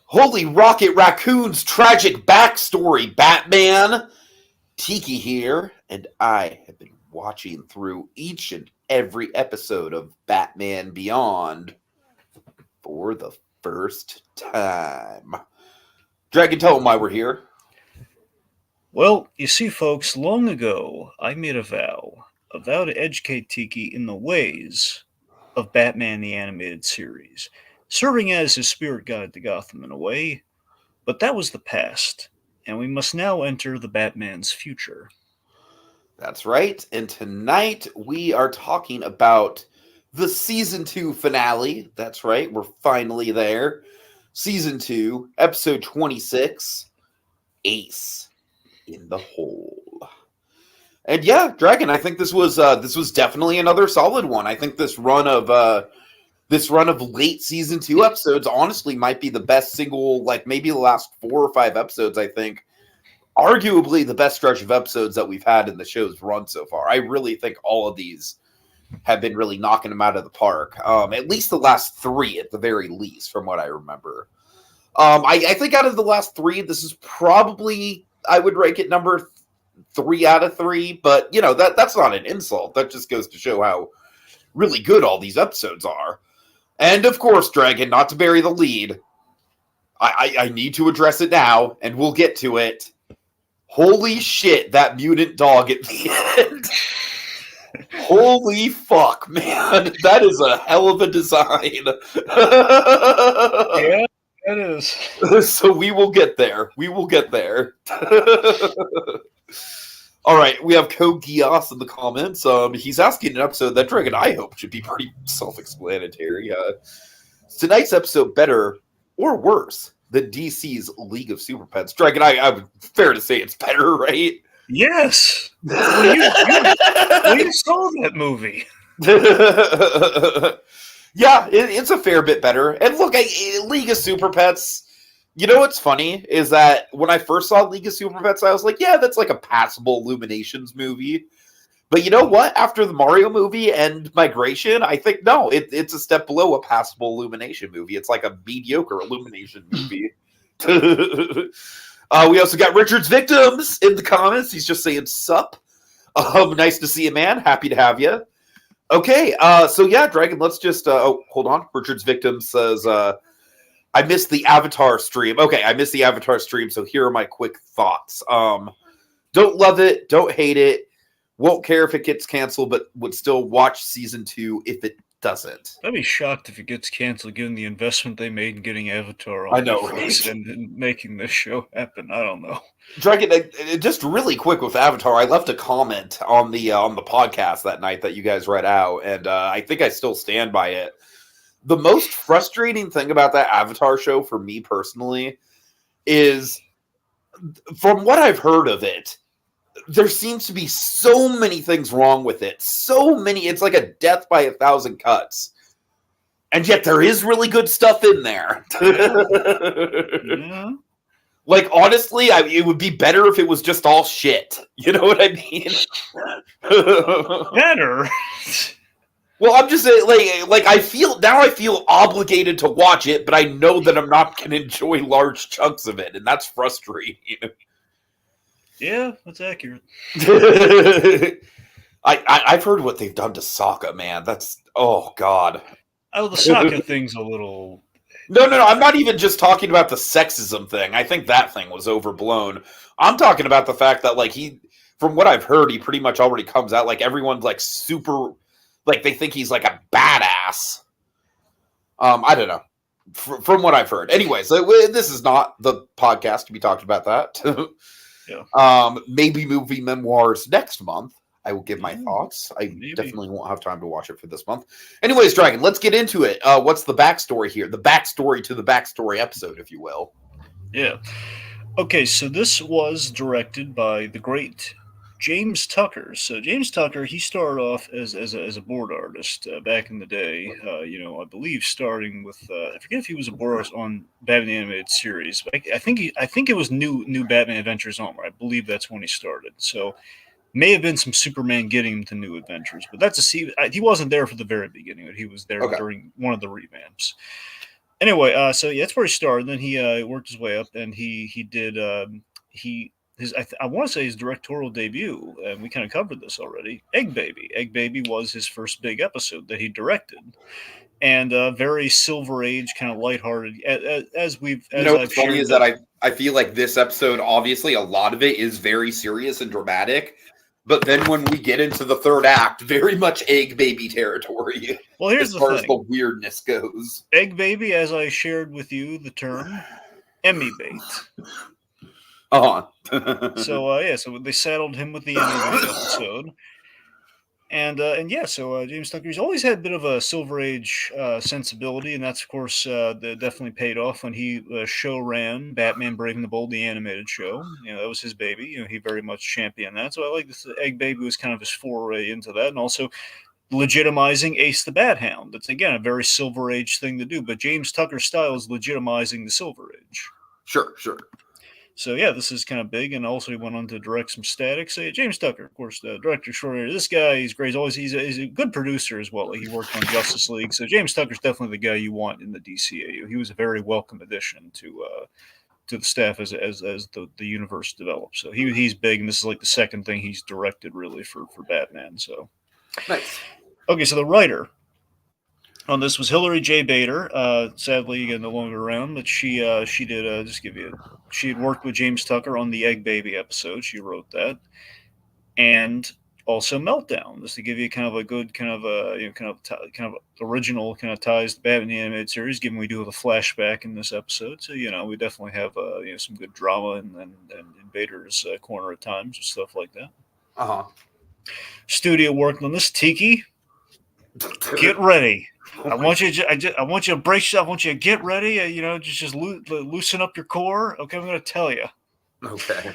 Holy Rocket Raccoon's tragic backstory, Batman! Tiki here, and I have been watching through each and every episode of Batman Beyond for the first time. Dragon, tell them why we're here. Well, you see, folks, long ago I made a vow to educate Tiki in the ways of Batman the Animated Series, serving as his spirit guide to Gotham in a way, but that was the past, and we must now enter the Batman's future. That's right, and tonight we are talking about the Season 2 finale. That's right, we're finally there. Season 2, Episode 26, Ace in the Hole. And yeah, Dragon, I think this was definitely another solid one. I think this run of late season 2 episodes honestly might be the best single, like maybe the last 4 or 5 episodes. I think arguably the best stretch of episodes that we've had in the show's run so far. I really think all of these have been really knocking them out of the park. At least the last 3 at the very least, from what I remember. I think out of the last 3, this is probably, I would rank it number 3 out of 3, but you know, that's not an insult. That just goes to show how really good all these episodes are. And of course, Dragon, not to bury the lead, I need to address it now, and we'll get to it. Holy shit, that mutant dog at the end. Holy fuck, man. That is a hell of a design. Yeah, it is. So we will get there. We will get there. All right, we have Code Gios in the comments. He's asking an episode that Dragon I hope should be pretty self-explanatory. Tonight's episode better or worse than DC's League of Super Pets? Dragon, I would fair to say it's better, right? Yes. You saw that movie. Yeah, it's a fair bit better. And look, League of Super Pets. You know what's funny is that when I first saw League of Super Pets, I was like, yeah, that's like a passable Illuminations movie. But you know what? After the Mario movie and Migration, I think, no, it's a step below a passable Illumination movie. It's like a mediocre Illumination movie. We also got Richard's Victims in the comments. He's just saying, sup. Nice to see you, man. Happy to have you. Okay, so yeah, Dragon, let's just, hold on. Richard's Victims says, I missed the Avatar stream. Okay, I missed the Avatar stream, so here are my quick thoughts. Don't love it, don't hate it, won't care if it gets canceled, but would still watch season 2 if it doesn't. I'd be shocked if it gets canceled given the investment they made in getting Avatar on I know, Netflix right? and making this show happen. I don't know. Dragon, just really quick with Avatar, I left a comment on the podcast that night that you guys read out, and I think I still stand by it. The most frustrating thing about that Avatar show for me personally is, from what I've heard of it, there seems to be so many things wrong with it. So many. It's like a death by 1,000 cuts. And yet there is really good stuff in there. Yeah. Like, honestly, it would be better if it was just all shit. You know what I mean? Better? Well, I'm just saying, I feel obligated to watch it, but I know that I'm not going to enjoy large chunks of it, and that's frustrating. Yeah, that's accurate. I've heard what they've done to Sokka, man. That's, oh god. Oh, the Sokka thing's a little. No. I'm not even just talking about the sexism thing. I think that thing was overblown. I'm talking about the fact that, like, from what I've heard, he pretty much already comes out like everyone's like super. Like, they think he's like a badass. I don't know. From what I've heard. Anyways, this is not the podcast to be talking about that. Yeah. Maybe movie memoirs next month. I will give my thoughts. I Maybe. definitely won't have time to watch it for this month. Anyways, Dragon, let's get into it. What's the backstory here? The backstory to the backstory episode, if you will. Yeah. Okay, so this was directed by the great James Tucker. So James Tucker, he started off as a board artist back in the day. I believe starting with I forget if he was a board artist on Batman animated series. But I think it was new Batman Adventures on, where I believe that's when he started. So may have been some Superman getting him to New Adventures, but he wasn't there for the very beginning. He was there during one of the revamps. Anyway, so yeah, that's where he started. Then he worked his way up, and he did he his I want to say his directorial debut, and we kind of covered this already. Egg Baby. Egg Baby was his first big episode that he directed, and very Silver Age kind of lighthearted, You as know I've what's funny shared is that that. I feel like this episode, obviously, a lot of it is very serious and dramatic. But then when we get into the third act, very much egg baby territory Well, here's as the far as the thing. weirdness goes. Egg Baby, as I shared with you, the term Emmy bait. Uh So yeah, so they saddled him with the Emmy bait huh. episode, and yeah, so James Tucker's always had a bit of a Silver Age sensibility, and that's of course that definitely paid off when he show ran Batman Brave and the Bold, the animated show. You know, that was his baby. You know, he very much championed that. So I like this. Egg Baby was kind of his foray into that, and also legitimizing Ace the Bathound. That's again a very Silver Age thing to do, but James Tucker's style is legitimizing the Silver Age. Sure, sure. So yeah, this is kind of big, and also he went on to direct some Static. So yeah, James Tucker, of course, the director extraordinary. This guy, he's great. He's a good producer as well. Like, he worked on Justice League, so James Tucker's definitely the guy you want in the DCAU. He was a very welcome addition to the staff as the universe develops. So he's big, and this is like the second thing he's directed really for Batman. So Nice. okay, so the writer on this was Hillary J. Bader. Sadly, again, no longer around, but she did just give you. She had worked with James Tucker on the Egg Baby episode. She wrote that, and also Meltdown, just to give you kind of a good kind of kind of original kind of ties to Batman the animated series. Given we do have a flashback in this episode, so we definitely have some good drama and in Bader's corner at times and stuff like that. Uh Studio working on this. Tiki, huh. get ready. Oh I my. want you. I want you to brace yourself. I want you to get ready. Just loosen up your core. Okay, I'm going to tell you. Okay.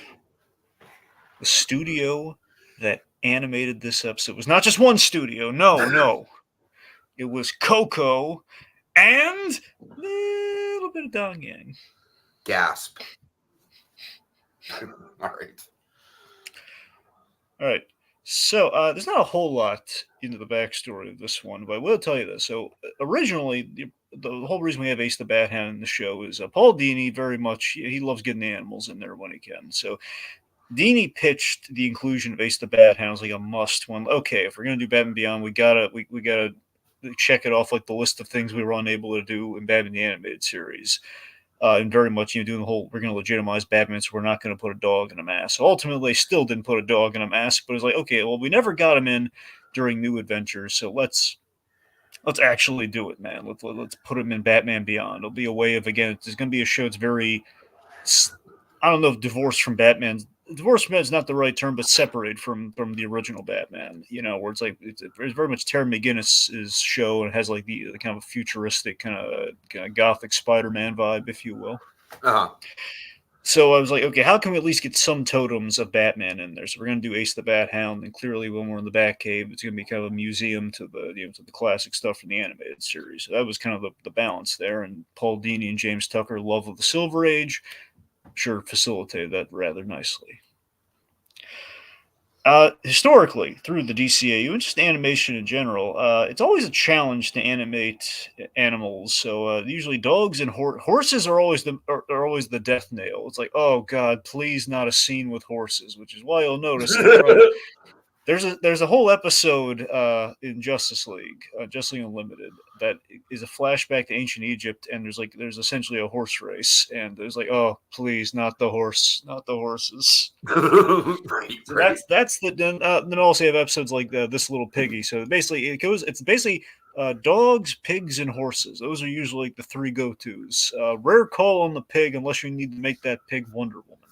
The studio that animated this episode was not just one studio. No, no, it was Coco and a little bit of Dong Yang. Gasp. All right. All right. So there's not a whole lot into the backstory of this one, but I will tell you this. So originally, the whole reason we have Ace the Bathound in the show is Paul Dini very much he loves getting the animals in there when he can. So Dini pitched the inclusion of Ace the Bathound as like a must. When okay, if we're gonna do Batman Beyond, we gotta check it off like the list of things we were unable to do in Batman the Animated Series. And very much doing the whole we're going to legitimize Batman, so we're not going to put a dog in a mask. So ultimately, they still didn't put a dog in a mask, but it's like okay, well we never got him in during New Adventures, so let's actually do it, man. Let's put him in Batman Beyond. It'll be a way of again, it's going to be a show. It's very I don't know if divorced from Batman. Divorced from Batman's not the right term, but separated from the original Batman. Where it's like it's very much Terry McGinnis's show, and it has like the kind of a futuristic kind of gothic Spider-Man vibe, if you will. Uh huh. So I was like, okay, how can we at least get some totems of Batman in there? So we're gonna do Ace the Bat Hound, and clearly when we're in the Batcave, it's gonna be kind of a museum to the to the classic stuff from the animated series. So that was kind of the balance there. And Paul Dini and James Tucker, love of the Silver Age, sure facilitated that rather nicely. Historically, through the DCAU and just animation in general, it's always a challenge to animate animals. So usually, dogs and horses are always the death nail. It's like, oh God, please not a scene with horses, which is why you'll notice that there's a whole episode in Justice League Unlimited, that is a flashback to ancient Egypt, and there's essentially a horse race, and there's like, oh please, not the horse, not the horses. Right, So right. that's the then also you have episodes like This Little Piggy. So basically it's basically dogs, pigs, and horses. Those are usually like the three go tos. Rare call on the pig unless you need to make that pig Wonder Woman.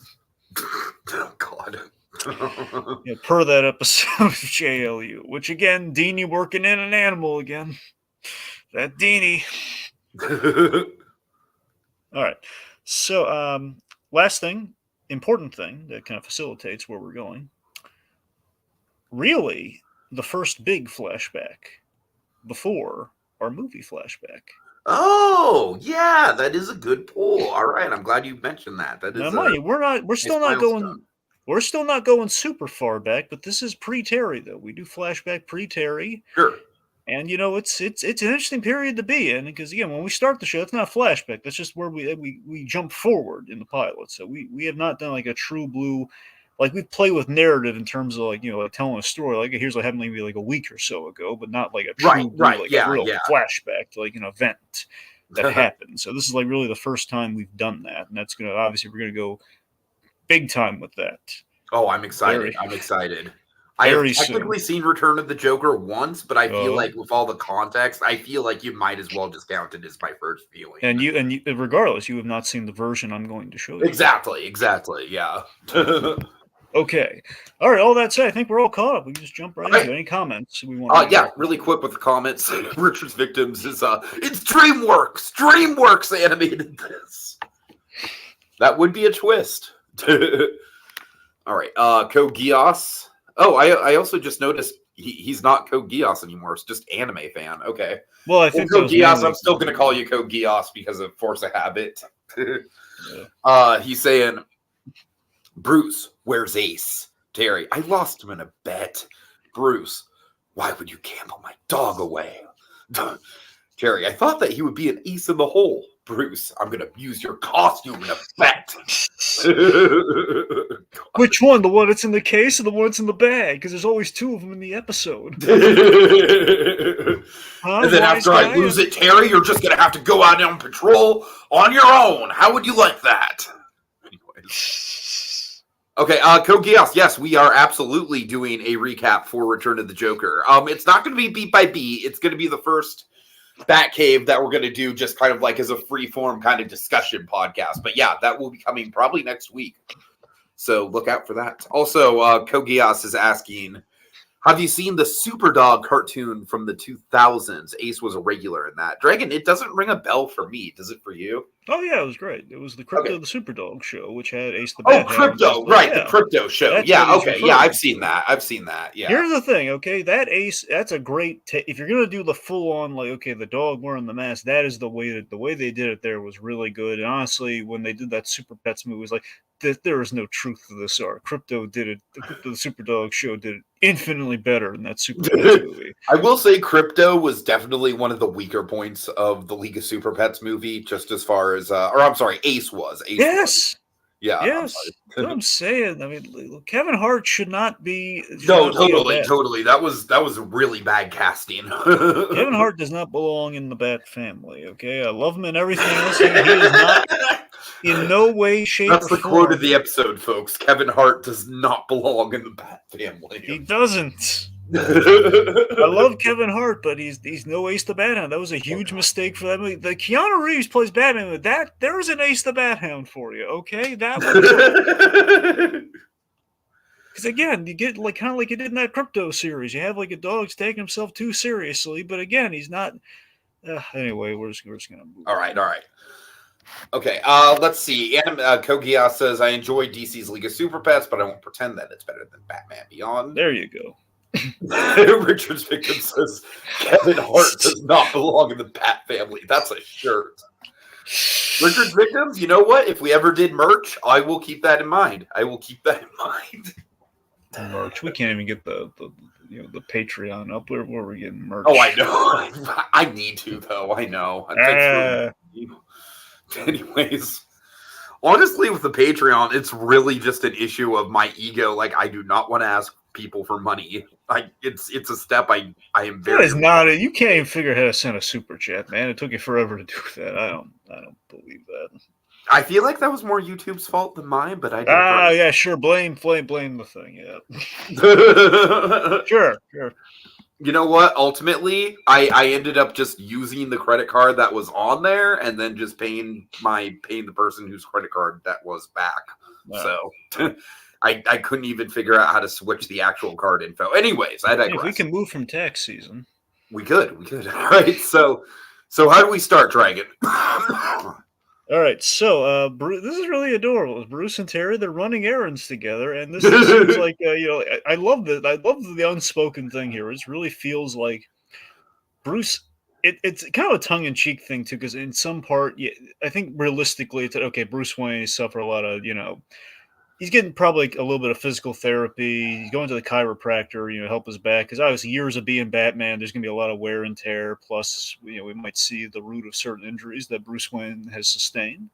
Oh God. Per that episode of JLU, which again, Dini working in an animal again. That Dini. All right. So last thing, important thing that kind of facilitates where we're going. Really, the first big flashback before our movie flashback. Oh, yeah, that is a good pull. All right, I'm glad you mentioned that. That Now, is a mind you, we're nice still not milestone. going, we're still not going super far back, but this is pre Terry though. We do flashback pre Terry, Sure. And it's an interesting period to be in because again, when we start the show, it's not a flashback. That's just where we jump forward in the pilot. So we have not done like a true blue, like we play with narrative in terms of like like telling a story. Like here's what happened maybe like a week or so ago, but not like a true blue, like a Yeah, real yeah. flashback to like an event that happened. So this is like really the first time we've done that, and that's gonna obviously we're gonna go big time with that. Oh, I'm excited. Very, I'm excited. I have very soon. technically seen Return of the Joker once, but I feel Oh. like with all the context, I feel like you might as well just count it as my first viewing. And you, regardless, you have not seen the version I'm going to show you. Exactly, yeah. Okay. All right, all that said, I think we're all caught up. We can just jump right into it. Any comments we want to make? Yeah, really quick with the comments. Richard's Victims is it's DreamWorks. DreamWorks animated this. That would be a twist. All right, Code Geass. Oh, I also just noticed he's not Code Geass anymore. It's just Anime Fan. Okay. Well, I think Code Geass. I'm still going to call you Code Geass because of force of habit. Yeah. He's saying, Bruce, where's Ace? Terry, I lost him in a bet. Bruce, why would you gamble my dog away? Terry, I thought that he would be an ace in the hole. Bruce, I'm going to use your costume in a bet. Which one? The one that's in the case or the one that's in the bag? Because there's always two of them in the episode. And then after I lose it, Terry, you're just going to have to go out on patrol on your own. How would you like that? Anyways. Okay, Code Geass, yes, we are absolutely doing a recap for Return of the Joker. It's not going to be beat by beat. It's going to be the first Batcave that we're going to do just kind of like as a free-form kind of discussion podcast. But yeah, that will be coming probably next week. So look out for that. Also, Code Geass is asking, have you seen the Superdog cartoon from the 2000s? Ace was a regular in that. Dragon, it doesn't ring a bell for me. Does it for you? Oh, yeah, it was great. It was the Crypto the Superdog show, which had Ace the Bathound. Oh, Crypto, right, the Crypto show. Yeah, okay, yeah, I've seen that. Yeah. Here's the thing, okay? That Ace, that's a great... if you're going to do the full-on, like, okay, the dog wearing the mask, that is the way they did it there was really good. And honestly, when they did that Super Pets movie, it was like, there is no truth to this art. Crypto did it. The Superdog show did it infinitely better than that Super Pets movie. I will say Crypto was definitely one of the weaker points of the League of Super Pets movie, just as far as, or I'm sorry, Ace was. Yes. Yeah. Yes. That's what I'm saying. I mean, Kevin Hart should not be. Totally. That was really bad casting. Kevin Hart does not belong in the Bat family. Okay, I love him and everything else. He is not in no way, shape, That's or the form. quote of the episode, folks. Kevin Hart does not belong in the Bat family. He doesn't. I love Kevin Hart, but he's no Ace the Bathound. That was a huge mistake for that movie. The Keanu Reeves plays Batman with that. There is an Ace the Bathound for you, okay? That was because again, you get like kind of like you did in that Crypto series. You have like a dog's taking himself too seriously, but again, he's not. Anyway, we're just gonna move. All right. Okay, let's see. Code Geass says, I enjoy DC's League of Super Pets, but I won't pretend that it's better than Batman Beyond. There you go. Richard's Victim says, Kevin Hart does not belong in the Bat family. That's a shirt. Richard's Victims, you know what? If we ever did merch, I will keep that in mind. Merch. We can't even get the Patreon up. Where we're getting merch. Oh, I know. I need to, though. I know. Anyways, honestly, with the Patreon, it's really just an issue of my ego. Like, I do not want to ask people for money. It's a step I am very. That is not it. You can't even figure out how to send a super chat, man. It took you forever to do that. I don't believe that. I feel like that was more YouTube's fault than mine, but I did. Yeah, sure. Blame the thing. Yeah. Sure. You know what? Ultimately, I ended up just using the credit card that was on there, and then just paying the person whose credit card that was back. Wow. So I couldn't even figure out how to switch the actual card info. Anyways, I digress. If we can move from tax season, we could. All right. So how do we start, Dragon? All right, so this is really adorable. Bruce and Terry, they're running errands together, and this seems like I love that. I love the unspoken thing here. It really feels like Bruce. It's kind of a tongue-in-cheek thing too, because in some part, I think realistically, it's okay. Bruce Wayne suffered a lot of he's getting probably a little bit of physical therapy. He's going to the chiropractor, help his back because obviously years of being Batman, there's going to be a lot of wear and tear. Plus, we might see the root of certain injuries that Bruce Wayne has sustained.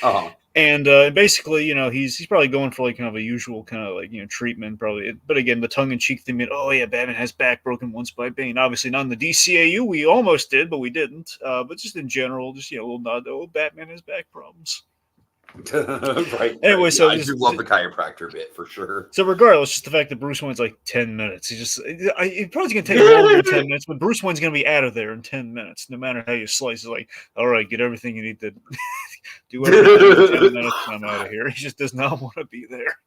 Uh-huh. And basically, he's probably going for like kind of a usual kind of like treatment, probably. But again, the tongue in cheek thing, oh yeah, Batman has back broken once by Bane. Obviously, not in the DCAU, we almost did, but we didn't. But just in general, just a little nod. Oh, Batman has back problems. Right. Anyway, Yeah, so I do love the chiropractor bit for sure. So regardless, just the fact that Bruce Wayne's like 10 minutes. It probably going to take longer than 10 minutes, but Bruce Wayne's going to be out of there in 10 minutes, no matter how you slice. It's like, all right, get everything you need to do everything in 10 minutes, and I'm out of here. He just does not want to be there.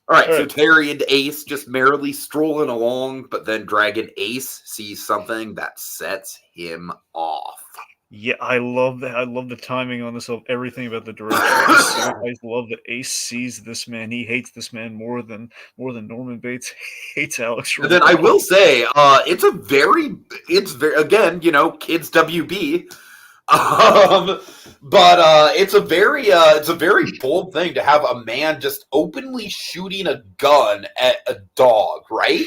All right, so Terry and Ace just merrily strolling along, but then Dragon Ace sees something that sets him off. Yeah, I love that. I love the timing on this. Of everything about the direction. I love that Ace sees this man. He hates this man more than Norman Bates hates Alex. And then I will say, it's very again, kids WB. But it's a very bold thing to have a man just openly shooting a gun at a dog, right?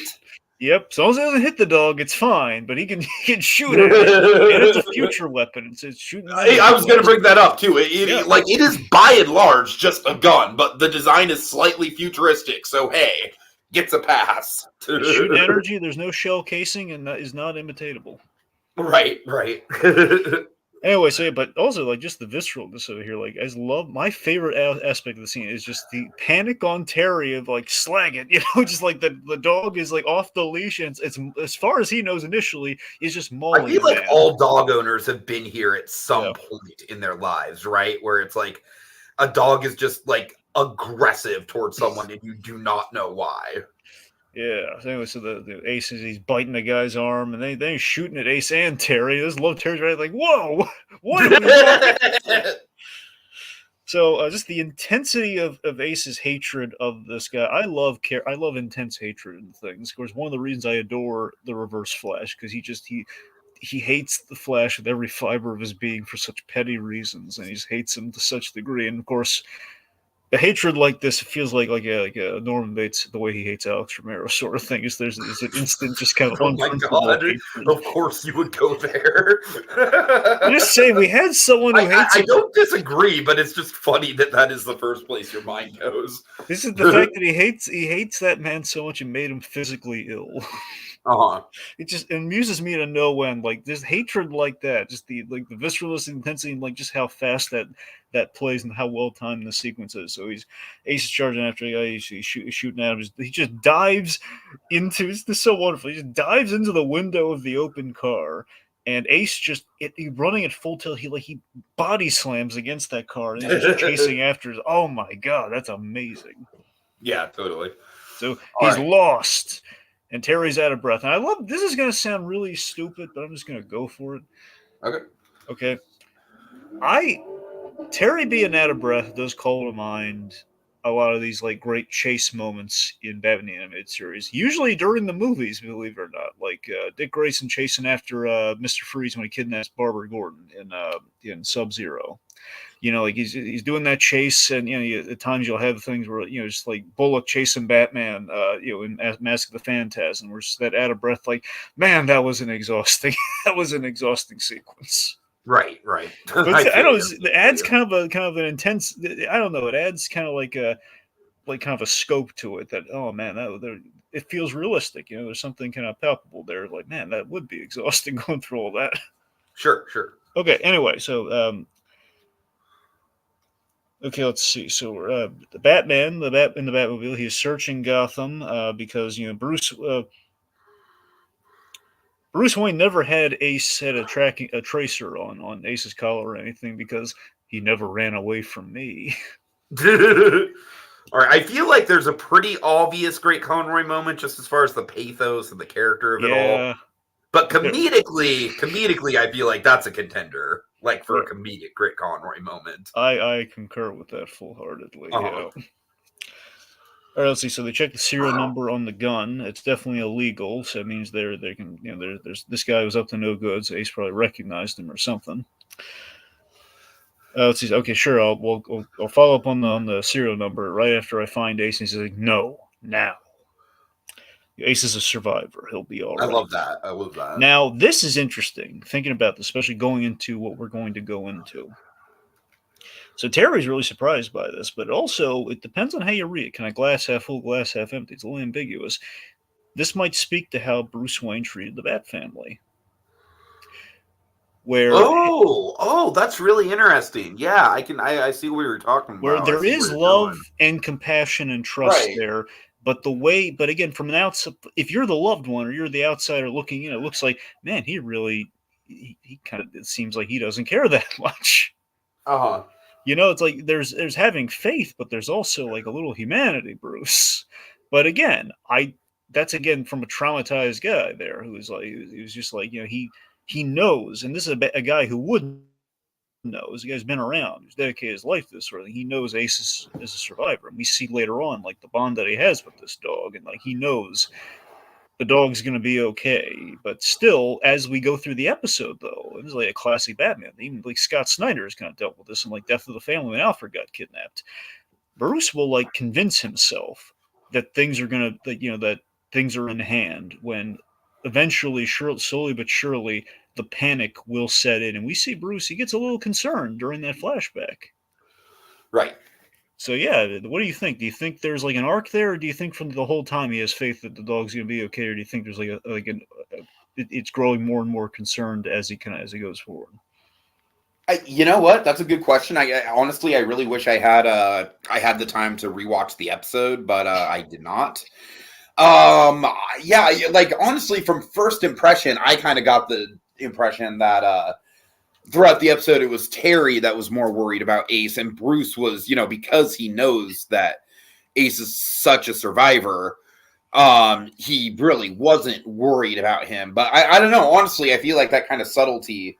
Yep. As long as it doesn't hit the dog, it's fine. But he can shoot at it, and it's a future weapon. It's shooting. I was going to bring that up too. It is by and large just a gun, but the design is slightly futuristic. So hey, gets a pass. Shoot energy. There's no shell casing, and that is not imitatable. Right. Anyway, so but also like just the visceralness over here. Like I love my favorite aspect of the scene is just the panic on Terry of like slag it, just like the dog is like off the leash and it's as far as he knows initially is just mauling. I feel like all dog owners have been here at some point in their lives, right? Where it's like a dog is just like aggressive towards someone and you do not know why. Yeah. So anyway, so the Ace he's biting the guy's arm, and then he's shooting at Ace and Terry. This love Terry's right, like, whoa, what are we doing? So just the intensity of Ace's hatred of this guy. I love intense hatred in things. Of course, one of the reasons I adore the Reverse Flash because he hates the Flash with every fiber of his being for such petty reasons, and he just hates him to such degree. And of course, a hatred like this feels like a Norman Bates, the way he hates Alex Romero sort of thing. There's an instant just kind of unprincipled hatred. Of course you would go there. I'm just saying we had someone who hates. I don't disagree, but it's just funny that is the first place your mind goes. This is the fact that he hates that man so much it made him physically ill. It just amuses me to know when like there's hatred like that, just the visceralness, intensity, and like just how fast that plays and how well timed the sequence is. So Ace is charging after the guy, he's shooting at him. He just dives into this is so wonderful. He just dives into the window of the open car, and Ace just running at full tilt. He body slams against that car and he's just chasing after. Oh my god, that's amazing. Yeah, totally. So he's lost. And Terry's out of breath. And I love this is going to sound really stupid, but I'm just going to go for it. Okay. Terry being out of breath does call to mind a lot of these like great chase moments in Batman animated series. Usually during the movies, believe it or not. Like Dick Grayson chasing after Mr. Freeze when he kidnaps Barbara Gordon in Sub-Zero. Like he's doing that chase, and at times you'll have things where just like Bullock chasing Batman, in Mask of the Phantasm, where that out of breath, like man, that was an exhausting sequence. Right. But I don't. It adds kind of an intense. I don't know. It adds kind of like kind of a scope to it that oh man, it feels realistic. There's something kind of palpable there. Like man, that would be exhausting going through all that. Sure. Okay. Anyway, so. Okay, let's see. So the Batman, in the Batmobile, he's searching Gotham because Bruce Wayne never had Ace had a tracer on Ace's collar or anything because he never ran away from me. All right, I feel like there's a pretty obvious Great Conroy moment just as far as the pathos and the character of it all. But comedically, I feel like that's a contender. Like for a comedic Great Conroy moment. I concur with that full-heartedly. Yeah. All right, let's see. So they check the serial number on the gun. It's definitely illegal, so it means they can there's this guy was up to no good, so Ace probably recognized him or something. Let's see. Okay, sure. I'll follow up on the serial number right after I find Ace. And he's like, no, now. Ace is a survivor. He'll be all I right. love that. I love that. Now, this is interesting, thinking about this, especially going into what we're going to go into. So Terry's really surprised by this, but also it depends on how you read it. Kind of glass half full, glass half empty. It's a little ambiguous. This might speak to how Bruce Wayne treated the Bat family, where Oh, that's really interesting. Yeah, I see what you're talking where about. I there see where is you're love going. and compassion and trust Right. there. But again, from an outside, if you're the loved one or you're the outsider looking in, it looks like, man, he kind of, it seems like he doesn't care that much. Uh-huh. It's like there's having faith, but there's also like a little humanity, Bruce. But again, I that's again from a traumatized guy there who's like he was just like he knows, and this is a guy who would know. This guy's been around, he's dedicated his life to this sort of thing. He knows Ace is a survivor, and we see later on like the bond that he has with this dog, and like he knows the dog's going to be okay. But still, as we go through the episode, though, it was like a classic Batman. Even like Scott Snyder has kind of dealt with this in like Death of the Family when Alfred got kidnapped. Bruce will like convince himself that things are going to, that things are in hand when eventually, slowly but surely, the panic will set in. And we see Bruce, he gets a little concerned during that flashback. Right. So yeah, what do you think? Do you think there's like an arc there, or do you think from the whole time he has faith that the dog's going to be okay, or do you think there's it's growing more and more concerned as he goes forward? You know what? That's a good question. Honestly, I really wish I had the time to rewatch the episode, but I did not. Yeah, like honestly, from first impression, I kind of got the impression that throughout the episode it was Terry that was more worried about Ace, and Bruce was, because he knows that Ace is such a survivor, he really wasn't worried about him. But I don't know, honestly, I feel like that kind of subtlety,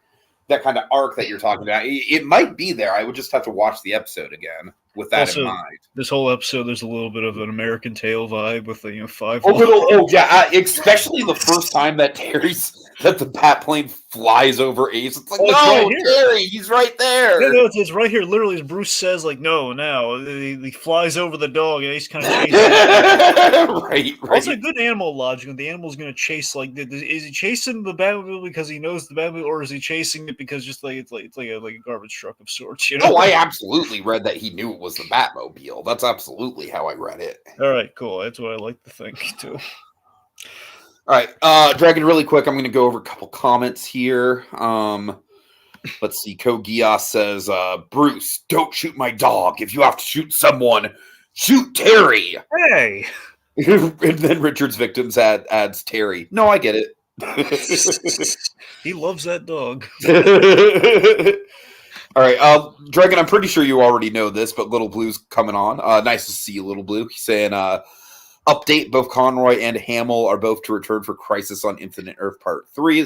that kind of arc that you're talking about, it might be there. I would just have to watch the episode again with that in Also, mind. this whole episode, there's a little bit of an American Tail vibe with the five. A little, yeah, especially the first time that the bat plane flies over Ace. It's like, it's right no, here. Terry, he's right there. No, it's right here. Literally, as Bruce says, like, no, now. He flies over the dog, and Ace kind of chases right. Also, good animal logic. The animal's going to chase, like, is he chasing the Batmobile because he knows the Batmobile, or is he chasing it because just like it's like a garbage truck of sorts? Oh, I absolutely read that he knew it was the Batmobile. That's absolutely how I read it. All right, cool. That's what I like to think too. All right, Dragon, really quick, I'm going to go over a couple comments here. Let's see. Kogias says, Bruce, don't shoot my dog. If you have to shoot someone, shoot Terry. Hey! And then Richard's victims adds Terry. No, I get it. He loves that dog. All right, Dragon, I'm pretty sure you already know this, but Little Blue's coming on. Nice to see you, Little Blue. He's saying, update, both Conroy and Hamill are both to return for Crisis on Infinite Earth Part 3.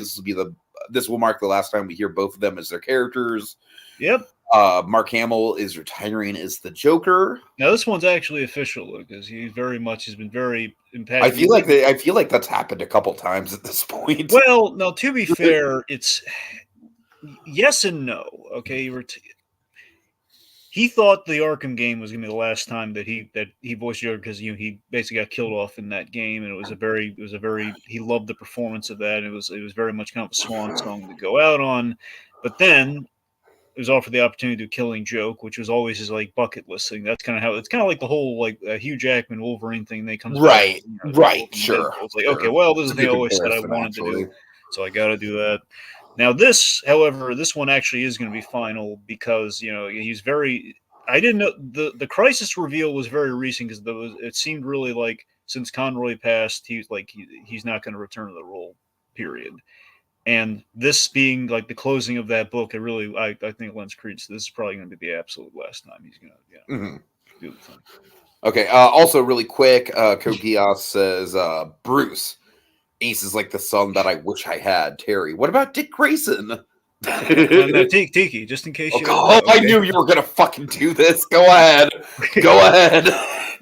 This will mark the last time we hear both of them as their characters. Yep. Mark Hamill is retiring as the Joker. Now this one's actually official because he's been very impactful. I feel like that's happened a couple times at this point. Well, now to be fair, it's yes and no. Okay, he thought the Arkham game was going to be the last time that he voiced Joker because he basically got killed off in that game, and it was a very he loved the performance of that. And it was very much kind of a swan song to go out on, but then it was offered the opportunity to do Killing Joke, which was always his like bucket list thing. That's kind of how it's kind of like the whole like Hugh Jackman Wolverine thing. They comes right, back, right, sure. It's like okay, well, this is the thing I always said I wanted to do, so I got to do that. Now this, however, this one actually is going to be final because he's very. I didn't know the Crisis reveal was very recent because it seemed really like since Conroy passed, he's not going to return to the role. Period. And this being like the closing of that book, I think it lends credence. This is probably going to be the absolute last time he's going to do the thing. Okay. Also, really quick, Kogias says, Bruce, Ace is like the son that I wish I had. Terry, what about Dick Grayson? No, Tiki, just in case you. Oh, okay. I knew you were gonna fucking do this. Go ahead. Go ahead.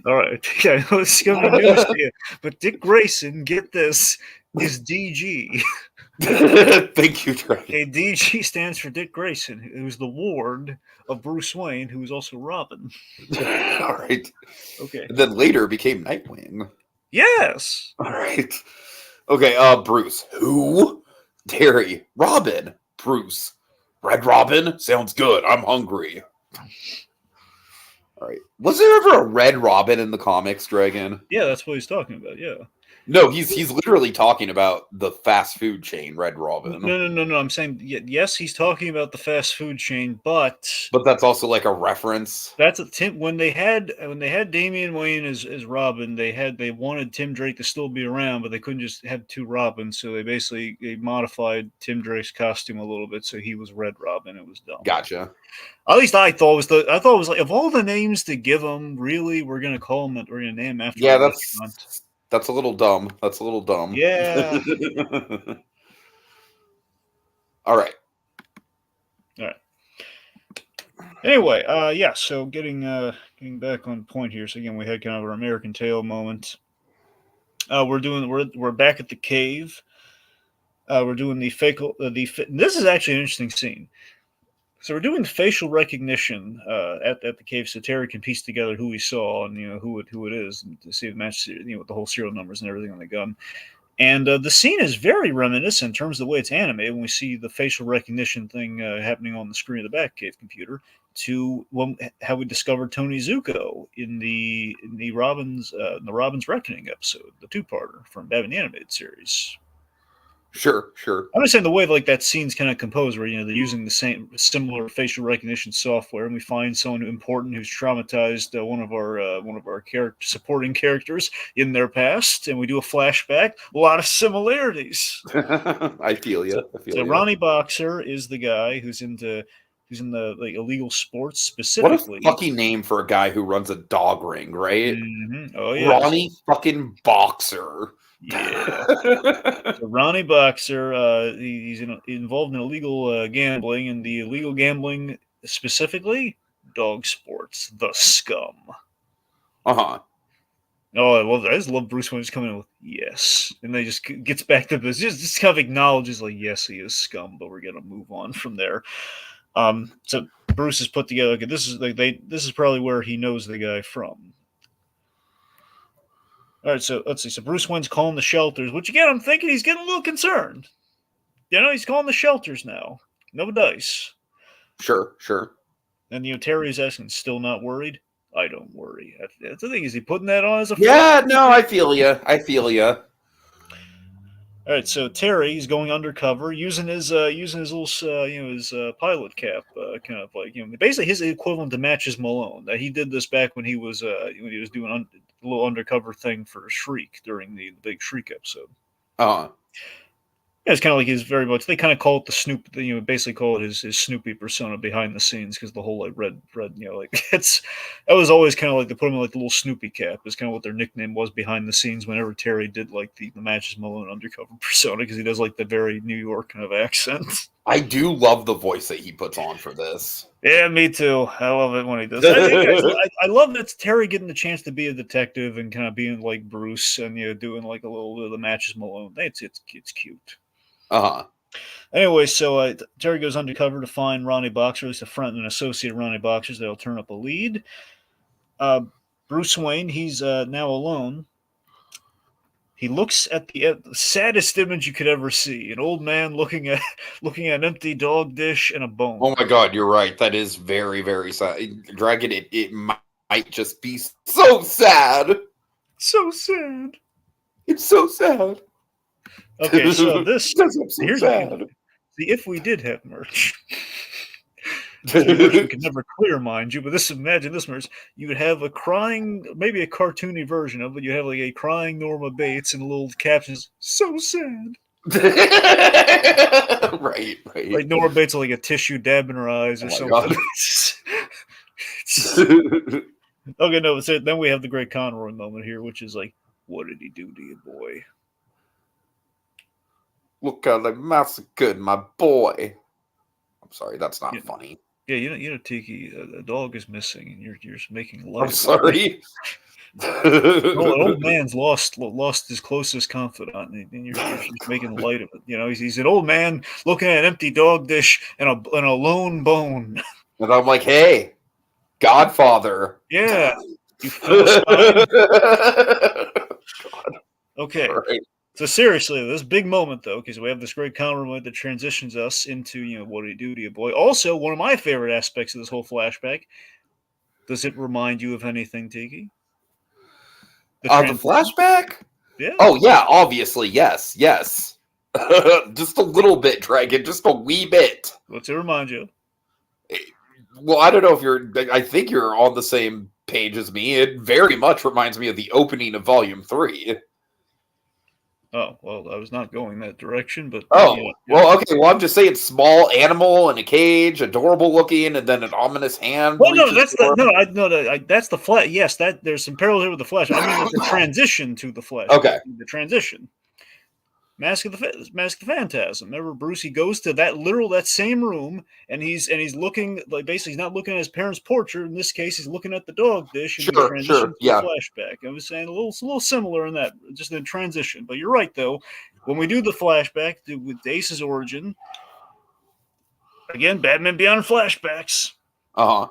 All right. Yeah, it's gonna be news to you. But Dick Grayson, get this, is DG. Thank you, Dragon. A DG stands for Dick Grayson, who's the ward of Bruce Wayne, who is also Robin. All right. Okay. And then later became Nightwing. Yes. All right. Okay, Bruce. Who? Terry. Robin. Bruce. Red Robin? Sounds good. I'm hungry. All right. Was there ever a Red Robin in the comics, Dragon? Yeah, that's what he's talking about. Yeah. No, he's literally talking about the fast food chain, Red No, Robin. no, no, no. I'm saying yes, he's talking about the fast food chain, but But that's also like a reference. that's a Tim when they had Damian Wayne as Robin, they wanted Tim Drake to still be around, but they couldn't just have two Robins, so they modified Tim Drake's costume a little bit, so he was Red Robin. It was dumb. Gotcha. At least I thought it was like, of all the names to give him, really, we're gonna call him, we're gonna name him after Yeah, a restaurant. that's a little dumb. That's a little dumb. Yeah. All right. All right. Anyway, yeah. So getting back on point here. So again, we had kind of our American Tail moment. We're back at the cave. We're doing the facial. This is actually an interesting scene. So we're doing facial recognition at the cave, so Terry can piece together who he saw and who it is, and to see the match, with the whole serial numbers and everything on the gun. And the scene is very reminiscent in terms of the way it's animated when we see the facial recognition thing happening on the screen of the Batcave computer to how we discovered Tony Zuko in the Robin's Reckoning episode, the two-parter from Batman the Animated Series. Sure. I'm just saying the way like that scene's kind of composed, where they're using the similar facial recognition software, and we find someone important who's traumatized one of our supporting characters in their past, and we do a flashback. A lot of similarities. I feel you. So Ronnie Boxer is the guy who's in the like illegal sports What specifically. a fucking name for a guy who runs a dog ring, right? Mm-hmm. Oh yeah, Ronnie fucking Boxer. Yeah. So Ronnie Boxer, he's involved in illegal gambling, and the illegal gambling specifically, dog sports, the scum. Uh-huh. Oh, I love that. I just love Bruce Wayne just coming in with yes, and they just gets back to this, just kind of acknowledges like yes, he is scum, but we're gonna move on from there. So Bruce has put together. Okay, this is probably where he knows the guy from. All right, so let's see. So Bruce Wayne's calling the shelters, which again, I'm thinking he's getting a little concerned. He's calling the shelters now. No dice. Sure. And Terry's asking, still not worried? I don't worry. That's the thing. Is he putting that on as a Yeah, no, I feel you. All right, so Terry's going undercover using his little his pilot cap, kind of like basically his equivalent to Matches Malone. He did this back when he was doing a little undercover thing for Shriek during the big Shriek episode. Yeah, it's kind of like his very much. They kind of call it the Snoop. Basically call it his Snoopy persona behind the scenes, because the whole like red. That was always kind of like they put him in like the little Snoopy cap. Is kind of what their nickname was behind the scenes. Whenever Terry did like the Matches Malone undercover persona, because he does like the very New York kind of accent. I do love the voice that he puts on for this. Yeah, me too. I love it when he does. I love that it's Terry getting the chance to be a detective and kind of being like Bruce and doing like a little bit of the Matches Malone. It's cute. Anyway, so Terry goes undercover to find Ronnie Boxer, at least a friend and associate of Ronnie Boxer's. They'll turn up a lead. Bruce Wayne, he's now alone. He looks at the saddest image you could ever see: an old man looking at an empty dog dish and a bone. Oh my God, you're right. That is very, very sad. Dragon, it might just be so sad. So sad. It's so sad. Okay, so this here's sad. See, if we did have merch, we could never clear, mind you. But imagine this merch. You would have a crying, maybe a cartoony version of it. You have like a crying Norma Bates and little captions. So sad. Right. Like Norma Bates with like a tissue dabbing her eyes or something. Okay, no. So then we have the great Conroy moment here, which is like, what did he do to you, boy? Look how they massacred my boy. I'm sorry, that's not funny. Yeah, Tiki, a dog is missing, and you're just making light. I'm sorry. Oh, an old man's lost his closest confidant, and you're just making light of it. He's an old man looking at an empty dog dish and a lone bone. And I'm like, hey, Godfather. Yeah, you Philistine. Okay. Right. So seriously, this big moment though, because we have this great counter moment that transitions us into, what do you do to your boy? Also, one of my favorite aspects of this whole flashback. Does it remind you of anything, Tiki? The The transition? flashback? Yeah. Oh yeah, obviously, yes, yes. Just a little bit, Dragon, just a wee bit. What's it remind you of? Well, I don't know if you're. I think you're on the same page as me. It very much reminds me of the opening of Volume 3. Oh, well, I was not going that direction, but Oh, yeah. well, okay. Well, I'm just saying, small animal in a cage, adorable looking, and then an ominous hand Well, no, reaches that's the for him. no, I no, that's the flesh. Yes, that there's some parallels here with the flesh. I mean, the transition to the flesh. Okay, The transition. Mask of the Phantasm. Remember, Bruce? He goes to that same room, and he's looking like basically he's not looking at his parents' portrait. In this case, he's looking at the dog dish, and we transition sure, to the yeah. flashback. I was saying it's a little similar in that, just in transition. But you're right though. When we do the flashback with Ace's origin, again, Batman Beyond flashbacks. Uh huh.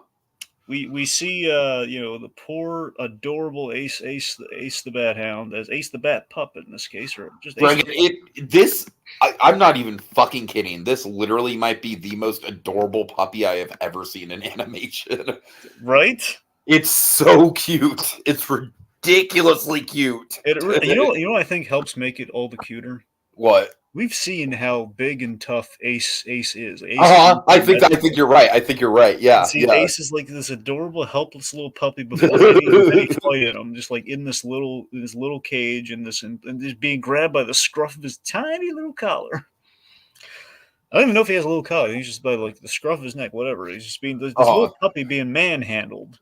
We see the poor adorable Ace the Bathound, as Ace the Bat puppet in this case, or just Ace the Dragon, I'm not even fucking kidding. This literally might be the most adorable puppy I have ever seen in animation. right. It's so cute. It's ridiculously cute. You know what I think helps make it all the cuter. What? We've seen how big and tough Ace is. I think you're right. I think you're right. And Yeah, see, yeah. Ace is like this adorable, helpless little puppy before any fight in him, just like in this little cage and just being grabbed by the scruff of his tiny little collar. I don't even know if he has a little collar. He's just by like the scruff of his neck, whatever. He's just being this little puppy being manhandled,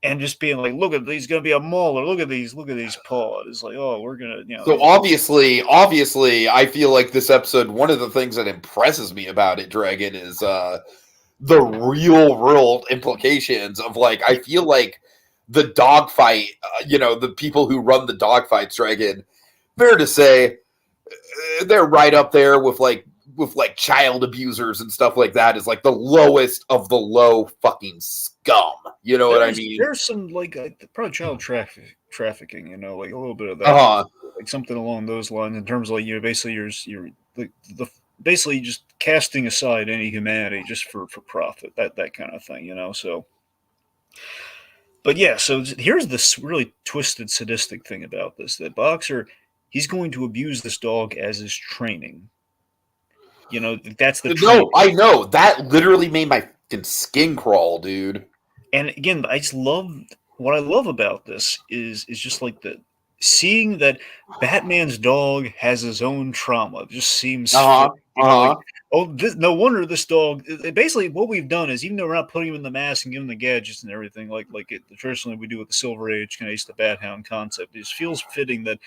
and just being like, "Look at he's gonna be a mauler. Look at these paws." It's like, oh, we're gonna, So obviously, I feel like this episode. One of the things that impresses me about it, Dragon, is the real world implications of like. I feel like the dogfight. The people who run the dogfights, Dragon. Fair to say, they're right up there with child abusers and stuff like that. Is like the lowest of the low fucking scum. You know what I mean? There's some like probably child trafficking, like a little bit of that, like something along those lines in terms of like basically you're like basically just casting aside any humanity just for profit, that kind of thing, so. But yeah, so here's this really twisted, sadistic thing about this: that Boxer, he's going to abuse this dog as his training. That's the No, I know that literally made my skin crawl, dude. And again, what I love about this is just like seeing that Batman's dog has his own trauma. It just seems like, no wonder this dog. Basically, what we've done is, even though we're not putting him in the mask and giving him the gadgets and everything like it traditionally we do with the Silver Age kind of Ace the Bathound concept, it just feels fitting that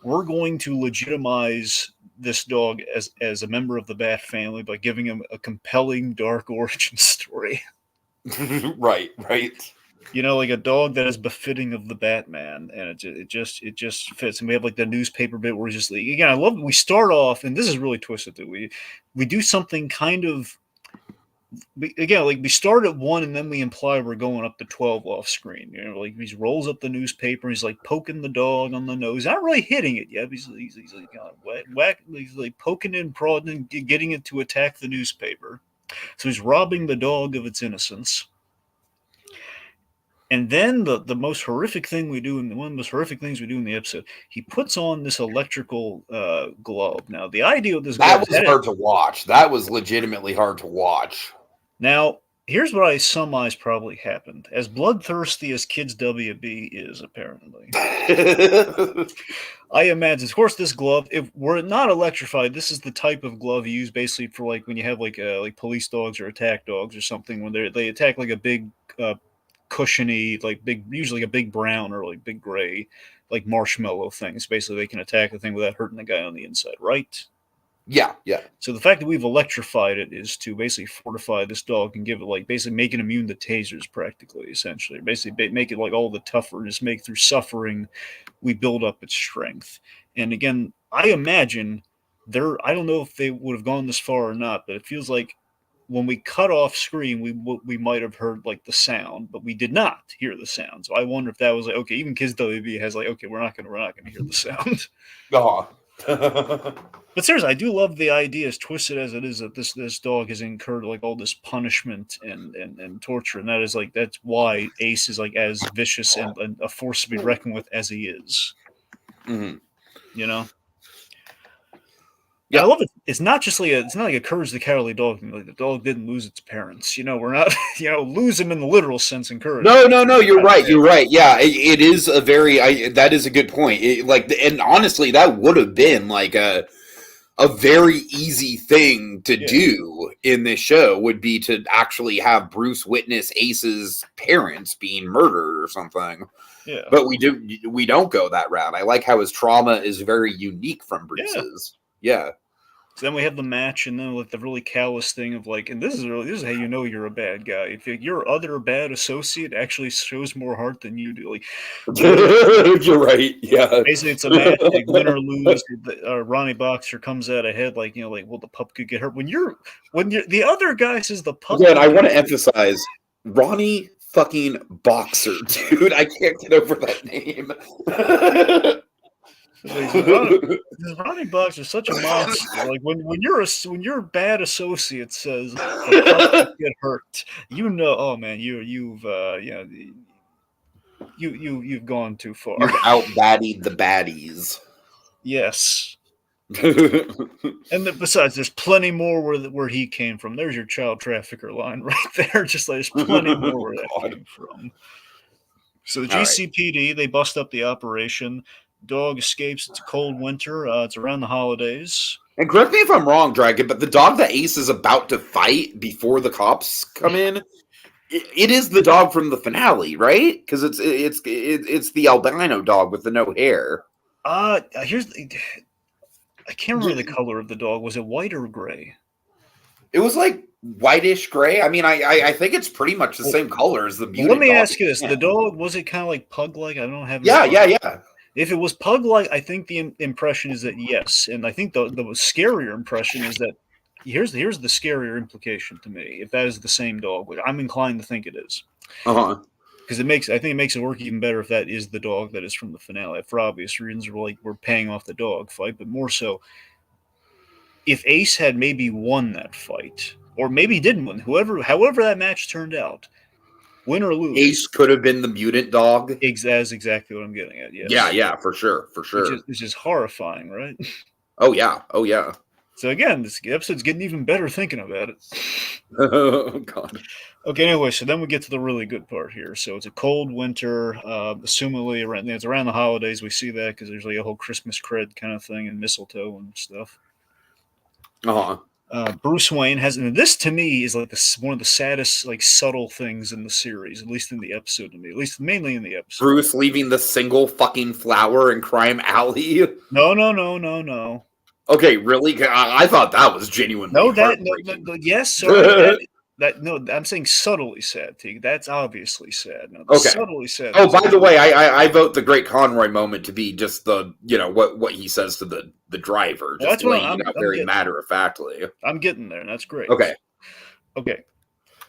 we're going to legitimize this dog as a member of the Bat family by giving him a compelling dark origin story. Right. Like a dog that is befitting of the Batman, and it just fits. And we have like the newspaper bit where it's just like, again, I love it. We start off, and this is really twisted too. We do something kind of, again, like we start at 1 and then we imply we're going up to 12 off screen. Like he rolls up the newspaper, he's like poking the dog on the nose. He's not really hitting it yet. He's like he's like poking and prodding, getting it to attack the newspaper. So he's robbing the dog of its innocence. And then the most horrific thing we do, and one of the most horrific things we do in the episode, he puts on this electrical glove. Now, the idea of this glove was hard to watch. That was legitimately hard to watch. Now, here's what I surmise probably happened. As bloodthirsty as Kids WB is, apparently, I imagine, of course, this glove, if were it not electrified, this is the type of glove you use basically for like when you have like police dogs or attack dogs or something, when they attack like a big cushiony, like big, usually a big brown or like big gray, like marshmallow things. Basically, they can attack the thing without hurting the guy on the inside, right? Yeah, yeah. So the fact that we've electrified it is to basically fortify this dog and give it like basically make it immune to tasers, practically, essentially, basically make it like all the tougher. Just make through suffering, we build up its strength. And again, I imagine I don't know if they would have gone this far or not, but it feels like when we cut off screen, we might have heard like the sound, but we did not hear the sound. So I wonder if that was like, okay, even Kids WB has like, okay, we're not gonna hear the sound. Oh. But seriously, I do love the idea, as twisted as it is, that this dog has incurred like all this punishment and torture, and that's why Ace is like as vicious and a force to be reckoned with as he is. Mm-hmm. You know. And I Yeah. love it. It's not just like it's not like a Courage the Cowardly Dog. Like the dog didn't lose its parents. We're not lose them in the literal sense. Encourage. No, no, no. You're right. You're right. Yeah, it is a very. That is a good point. And honestly, that would have been like a very easy thing to do in this show would be to actually have Bruce witness Ace's parents being murdered or something. Yeah. But we don't go that route. I like how his trauma is very unique from Bruce's. Yeah. So then we have the match, and then like the really callous thing of like, and this is how you know you're a bad guy. If your other bad associate actually shows more heart than you do, like you're right. Yeah. Basically, it's a match, like win or lose. Ronnie Boxer comes out ahead, like well, the pup could get hurt. When you're the other guy says the pup. Again, I want to emphasize Ronnie fucking Boxer, dude. I can't get over that name. Ronnie Boxer is such a monster. Like when your bad associate says the pup could get hurt, oh man, you've gone too far. You've out-baddied the baddies. Yes. And besides, there's plenty more where he came from. There's your child trafficker line right there. Just like there's plenty more where that came from. So the GCPD, they bust up the operation. Dog escapes. It's a cold winter. It's around the holidays. And correct me if I'm wrong, Dragon, but the dog that Ace is about to fight before the cops come in, it is the dog from the finale, right? Because it's the albino dog with the no hair. I can't remember the color of the dog. Was it white or gray? It was like whitish gray. I mean, I think it's pretty much the same color as the mutant Let me dog. ask you this: the dog, was it kind of like pug-like? I don't have. Yeah. If it was pug-like, I think the impression is that yes, and I think the scarier impression is that here's the scarier implication to me. If that is the same dog, which I'm inclined to think it is, because I think it makes it work even better if that is the dog that is from the finale. For obvious reasons, we're paying off the dog fight, but more so, if Ace had maybe won that fight, or maybe didn't win, however that match turned out. Win or lose, Ace could have been the mutant dog. That's exactly what I'm getting at. Yes. Yeah, for sure. Which is horrifying, right? Oh yeah. So again, this episode's getting even better thinking about it. Oh God. Okay, anyway, so then we get to the really good part here. So it's a cold winter, assumingly it's around the holidays. We see that because there's like a whole Christmas cred kind of thing and mistletoe and stuff. Bruce Wayne and this to me is like one of the saddest, like subtle things in the series, at least in the episode to me, at least mainly in the episode. Bruce leaving the single fucking flower in Crime Alley. No. Okay, really? I thought that was genuinely yes, sorry. I'm saying subtly sad, T. That's obviously sad. No, okay. Subtly sad. Oh, by the way, I vote the Great Conroy moment to be just the what he says to the driver, just that's laying it out very matter of factly. I'm getting there, and that's great. Okay.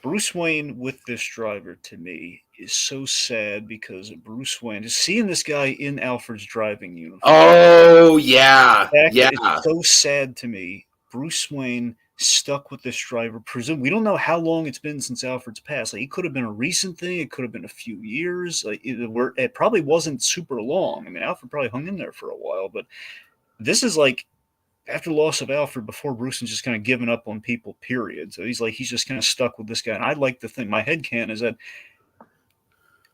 Bruce Wayne with this driver to me is so sad because Bruce Wayne is seeing this guy in Alfred's driving uniform. Oh yeah, It's so sad to me. Bruce Wayne stuck with this driver. We don't know how long it's been since Alfred's passed. Like, it could have been a recent thing. It could have been a few years. Like, it probably wasn't super long. I mean, Alfred probably hung in there for a while, but this is like after the loss of Alfred, before Bruce has just kind of given up on people, period. So he's just kind of stuck with this guy. And I'd like to think, my headcanon is that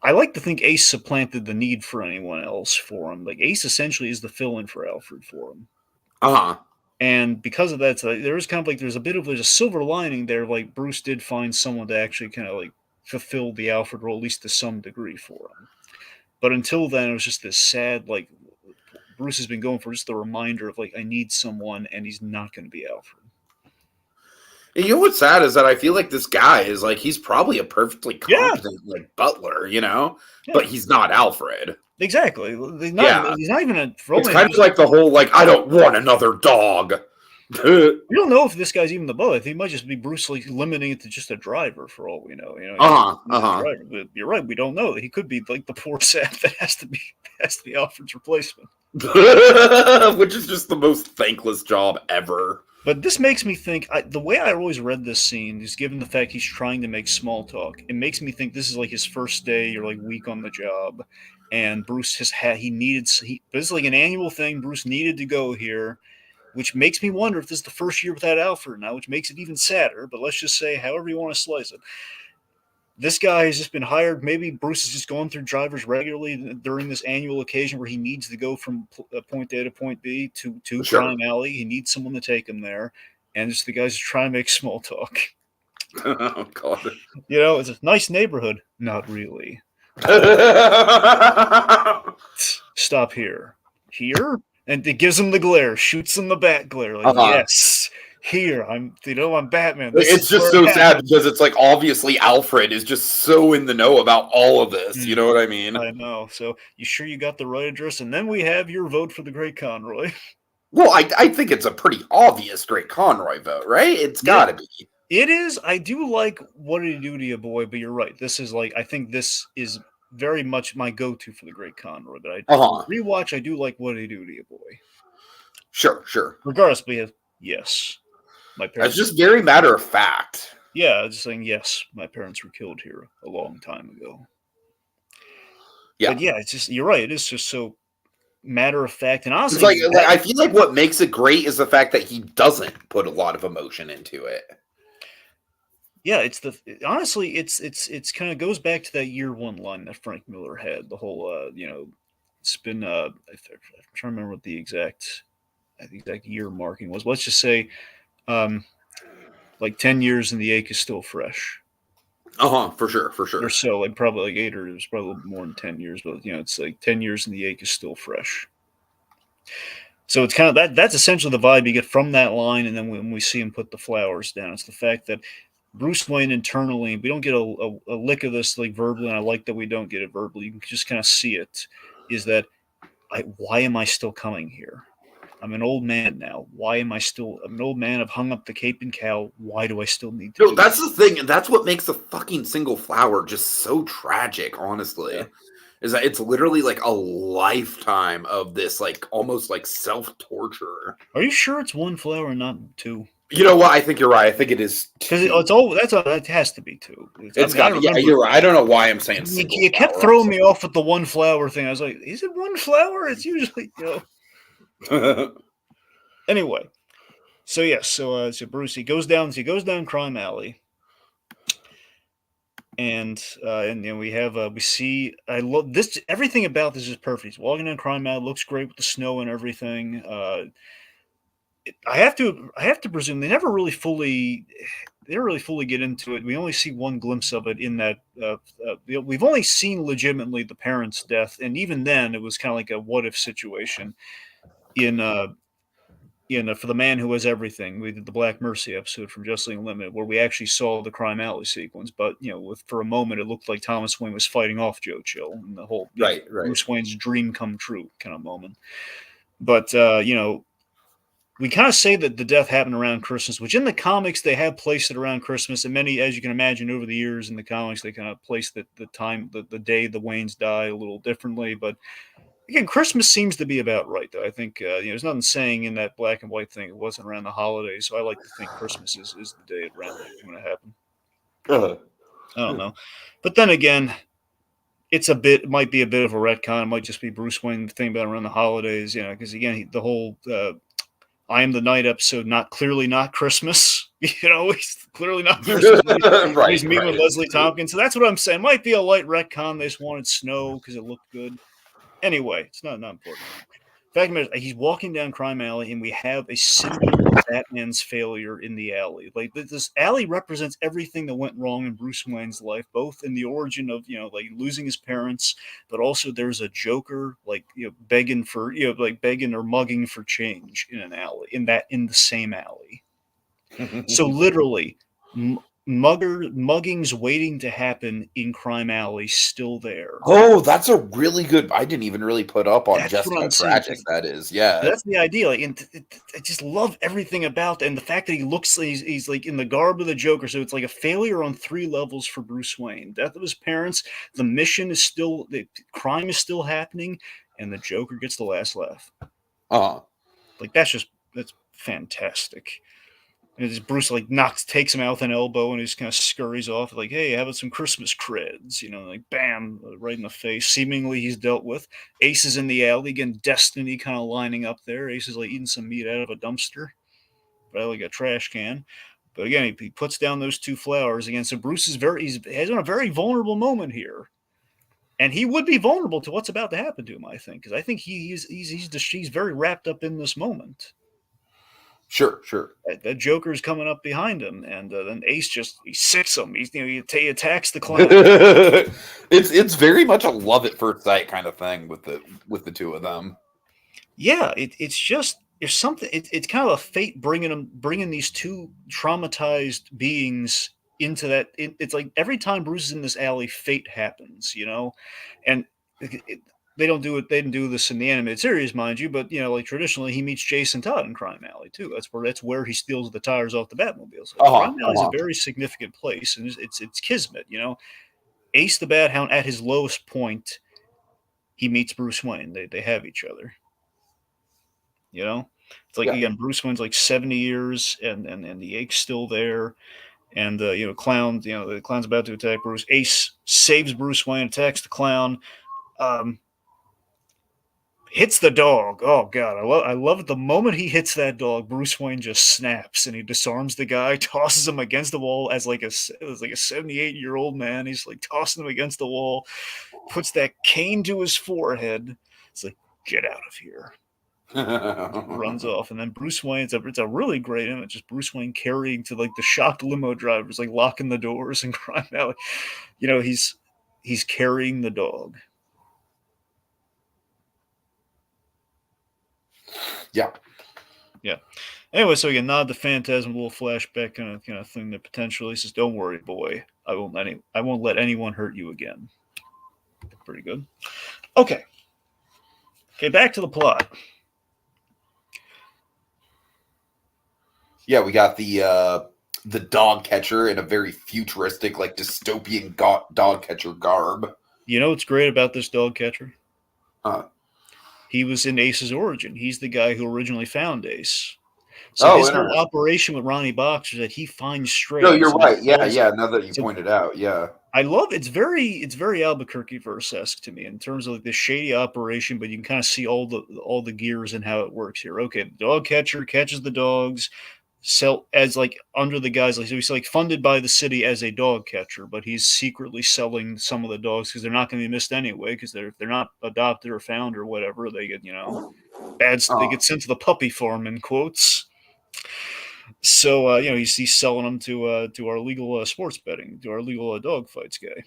I like to think Ace supplanted the need for anyone else for him. Like, Ace essentially is the fill-in for Alfred for him. And because of that, there's a silver lining there. Like, Bruce did find someone to actually kind of like fulfill the Alfred role, at least to some degree, for him. But until then, it was just this sad, like, Bruce has been going for just the reminder of like, I need someone, and he's not going to be Alfred. And you know what's sad is that I feel like this guy is like he's probably a perfectly Yeah. competent like butler, you know, Yeah. but he's not Alfred. Exactly. Yeah. He's not even a. It's kind of like the whole like I don't want another dog. We don't know if this guy's even the butler. He might just be Bruce Lee limiting it to just a driver for all we know. You know, driver. But you're right. We don't know. He could be like the poor sap that has to be Alfred's replacement, which is just the most thankless job ever. But this makes me think. The way I always read this scene is, given the fact he's trying to make small talk, it makes me think this is like his first day or like week on the job, and Bruce has this is like an annual thing. Bruce needed to go here, which makes me wonder if this is the first year without Alfred now, which makes it even sadder. But let's just say, however you want to slice it, this guy has just been hired. Maybe Bruce is just going through drivers regularly during this annual occasion where he needs to go from point A to point B to Crime Alley. He needs someone to take him there. And just the guys trying to make small talk. Oh, God. You know, it's a nice neighborhood. Not really. Stop here. Here? And it gives him the glare, shoots him the bat glare. Like, yes, here. I'm Batman. It's just so sad because it's like obviously Alfred is just so in the know about all of this. You know what I mean? I know. So you sure you got the right address? And then we have your vote for the Great Conroy. Well, I think it's a pretty obvious Great Conroy vote, right? It's got to be. It is. I do like What Did He Do to You, Boy? But you're right. This is like, I think this is very much my go-to for the Great Conroy. But rewatch, I do like What Did He Do to You, Boy? Sure. Regardless, we have yes. My parents. That's just very matter of fact. Yeah, just saying yes. My parents were killed here a long time ago. Yeah, but yeah, it's just you're right. It is just so matter of fact, and honestly, it's like I feel like what makes it great is the fact that he doesn't put a lot of emotion into it. Yeah, it's kind of goes back to that year one line that Frank Miller had. The whole, it's been I'm trying to remember what the exact year marking was. Let's just say, like 10 years and the ache is still fresh. For sure. Or so, like probably like 8 or it was probably a little more than 10 years, but it's like 10 years and the ache is still fresh. So it's kind of that's essentially the vibe you get from that line, and then when we see him put the flowers down, it's the fact that Bruce Wayne internally, we don't get a lick of this like verbally, and I like that we don't get it verbally. You can just kind of see it. Is that why am I still coming here? I'm an old man now. Why am I still? I'm an old man. I've hung up the cape and cowl. Why do I still need to? No, that's the thing, and that's what makes the fucking single flower just so tragic. Honestly, is that it's literally like a lifetime of this, like almost like self-torture. Are you sure it's one flower and not two? You know what? I think you're right. I think it is because that has to be two. You're right. I don't know why I'm saying. You kept throwing me off with the one flower thing. I was like, is it one flower? It's usually Anyway, so Bruce he goes down Crime Alley, and we see I love this. Everything about this is perfect. He's walking down Crime Alley, looks great with the snow and everything. I have to presume they never really fully get into it. We only see one glimpse of it in that we've only seen legitimately the parents' death, and even then it was kind of like a what if situation. In For the Man Who Has Everything, we did the Black Mercy episode from Justly Unlimited, where we actually saw the Crime Alley sequence. But for a moment, it looked like Thomas Wayne was fighting off Joe Chill, and the whole Bruce Wayne's dream come true kind of moment. But we kind of say that the death happened around Christmas, which in the comics they have placed it around Christmas, and many, as you can imagine, over the years in the comics they kind of place the time, the day the Waynes die a little differently, but. Again, Christmas seems to be about right, though. I think there's nothing saying in that black and white thing it wasn't around the holidays, so I like to think Christmas is the day around that's going to happen. I don't know. But then again, it might be a bit of a retcon. It might just be Bruce Wayne thing about around the holidays, because again, the whole I Am the Night episode, not Christmas. He's clearly not Christmas. He's meeting with Leslie Tompkins. So that's what I'm saying. Might be a light retcon. They just wanted snow because it looked good. Anyway, it's not important. fact of the matter is, he's walking down Crime Alley, and we have a symbol of Batman's failure in the alley. Like this alley represents everything that went wrong in Bruce Wayne's life, both in the origin of like losing his parents, but also there's a Joker like begging for like begging or mugging for change in an alley in the same alley. So literally, muggings waiting to happen in Crime Alley still there. Oh, that's a really good. I didn't even really put up on That's just what how I'm saying. tragic that is. Yeah. That's the idea. Like, and I just love everything about that, and the fact that he looks like he's like in the garb of the Joker. So it's like a failure on 3 levels for Bruce Wayne. Death of his parents. The mission is still the crime is still happening, and the Joker gets the last laugh. Like that's fantastic. And it's Bruce like takes him out with an elbow, and he just kind of scurries off like, "Hey, having some Christmas creds," like bam, right in the face. Seemingly he's dealt with. Ace is in the alley again. Destiny kind of lining up there. Ace is like eating some meat out of a dumpster, but like a trash can. But again, he puts down those 2 flowers again. So Bruce is he's in a very vulnerable moment here, and he would be vulnerable to what's about to happen to him. I think because I think he's very wrapped up in this moment. Sure. That Joker's coming up behind him, and then Ace he sicks him. He attacks the clown. It's very much a love at first sight kind of thing with the two of them. Yeah, it's just there's something. It's kind of a fate bringing these 2 traumatized beings into that. It's like every time Bruce is in this alley, fate happens, and they don't do it. They didn't do this in the animated series, mind you, but like traditionally, he meets Jason Todd in Crime Alley too. That's where he steals the tires off the Batmobile. So Crime Alley is a very significant place, and it's kismet. Ace the Bathound at his lowest point, he meets Bruce Wayne. They have each other. It's like again, Bruce Wayne's like 70 years, and the ache's still there. And the clown's about to attack Bruce. Ace saves Bruce Wayne, attacks the clown. Hits the dog. Oh god, I love it. The moment he hits that dog, Bruce Wayne just snaps and he disarms the guy, tosses him against the wall as like a 78-year-old man. He's like tossing him against the wall, puts that cane to his forehead. It's like, get out of here. Runs off, and then Bruce Wayne. It's a really great image. Just Bruce Wayne carrying to like the shocked limo drivers, like locking the doors and Crime Alley. He's carrying the dog. Yeah. Anyway, so again, nod the Phantasm, a little flashback kind of thing that potentially says, "Don't worry, boy. I won't let anyone hurt you again." Pretty good. Okay, back to the plot. Yeah, we got the dog catcher in a very futuristic, like dystopian dog catcher garb. You know what's great about this dog catcher? He was in Ace's origin. He's the guy who originally found Ace. So his whole operation with Ronnie Boxer that he finds strays. No, you're right. Yeah. Now that you pointed out, yeah. I love it's very Albuquerque verse-esque to me in terms of like the shady operation, but you can kind of see all the gears and how it works here. Okay, the dog catcher catches the dogs, sell as like under the guise, like so he's like funded by the city as a dog catcher, but he's secretly selling some of the dogs because they're not going to be missed anyway because they're not adopted or found or whatever. They get they get sent to the puppy farm in quotes. So he's selling them to our legal sports betting, to our legal dog fights guy,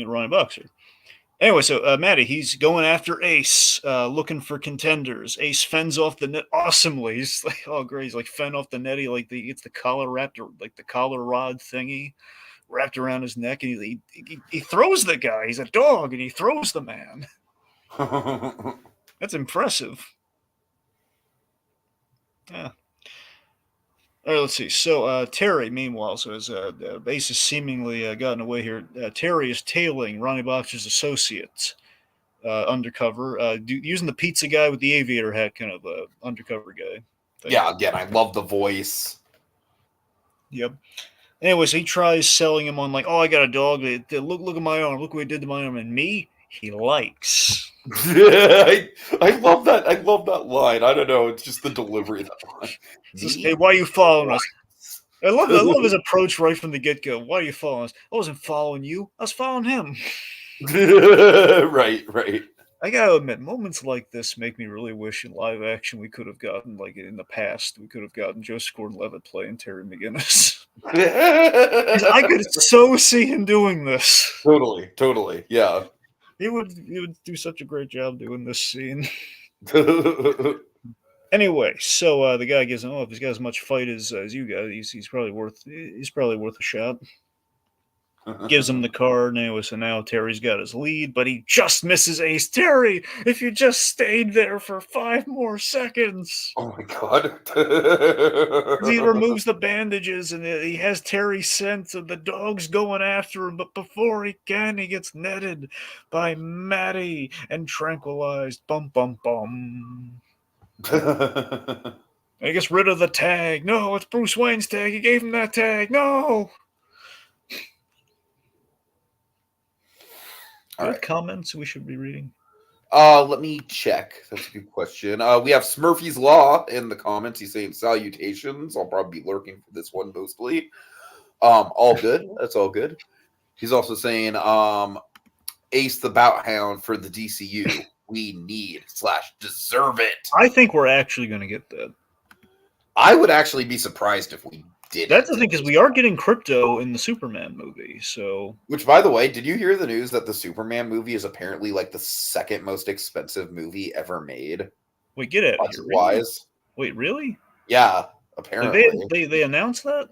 Ryan Boxer. Anyway, so Maddie, he's going after Ace, looking for contenders. Ace fends off the net awesomely. He's like, oh great, he's like fend off the net. It's the collar wrapped, like the collar rod thingy wrapped around his neck, and he throws the guy. He's a dog, and he throws the man. That's impressive. Yeah. All right, let's see. So Terry, meanwhile, so as Ace has seemingly gotten away here, Terry is tailing Ronnie Boxer's associate undercover, using the pizza guy with the aviator hat kind of undercover guy. Yeah, again, I love the voice. Yep. Anyways, he tries selling him on like, oh, I got a dog. Look at my arm. Look what he did to my arm. And me, he likes. I love that. I love that line. I don't know. It's just the delivery of that line. Hey, why are you following us? I love his approach right from the get-go. Why are you following us? I wasn't following you. I was following him. Right. I gotta admit, moments like this make me really wish in live action we could have gotten, like in the past, we could have gotten Joseph Gordon-Levitt playing Terry McGinnis. Because I could so see him doing this. Totally, yeah. He would do such a great job doing this scene. Anyway, so the guy gives him, oh, if he's got as much fight as you got, he's probably worth a shot. Gives him the card. Anyway, so now Terry's got his lead, but he just misses Ace. Terry, if you just stayed there for 5 more seconds. Oh my god. He removes the bandages and he has Terry sent, and the dog's going after him, but before he can, he gets netted by Maddie and tranquilized. Bum, bum, bum. He gets rid of the tag. No, it's Bruce Wayne's tag. He gave him that tag. No. Good right. comments we should be reading. Let me check. That's a good question. We have Smurfy's Law in the comments. He's saying salutations. I'll probably be lurking for this one mostly. All good. That's all good. He's also saying, Ace the Bathound for the DCU. We need / deserve it. I think we're actually going to get that. I would actually be surprised if we did. That's the thing, because we are getting Crypto in the Superman movie. So, which, by the way, did you hear the news that the Superman movie is apparently like the second most expensive movie ever made? Wait, get it. Budget wise. Wait, really? Yeah, apparently. They announced that?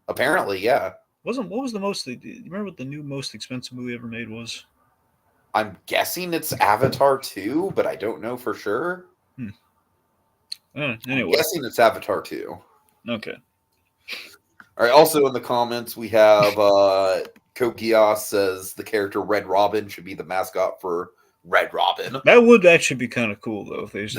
Apparently, yeah. What was the most? Do you remember what the new most expensive movie ever made was? I'm guessing it's Avatar 2, but I don't know for sure. Anyway. I'm guessing it's Avatar 2. Okay. All right. Also in the comments, we have Kokias says the character Red Robin should be the mascot for Red Robin. That would actually be kind of cool, though. If they if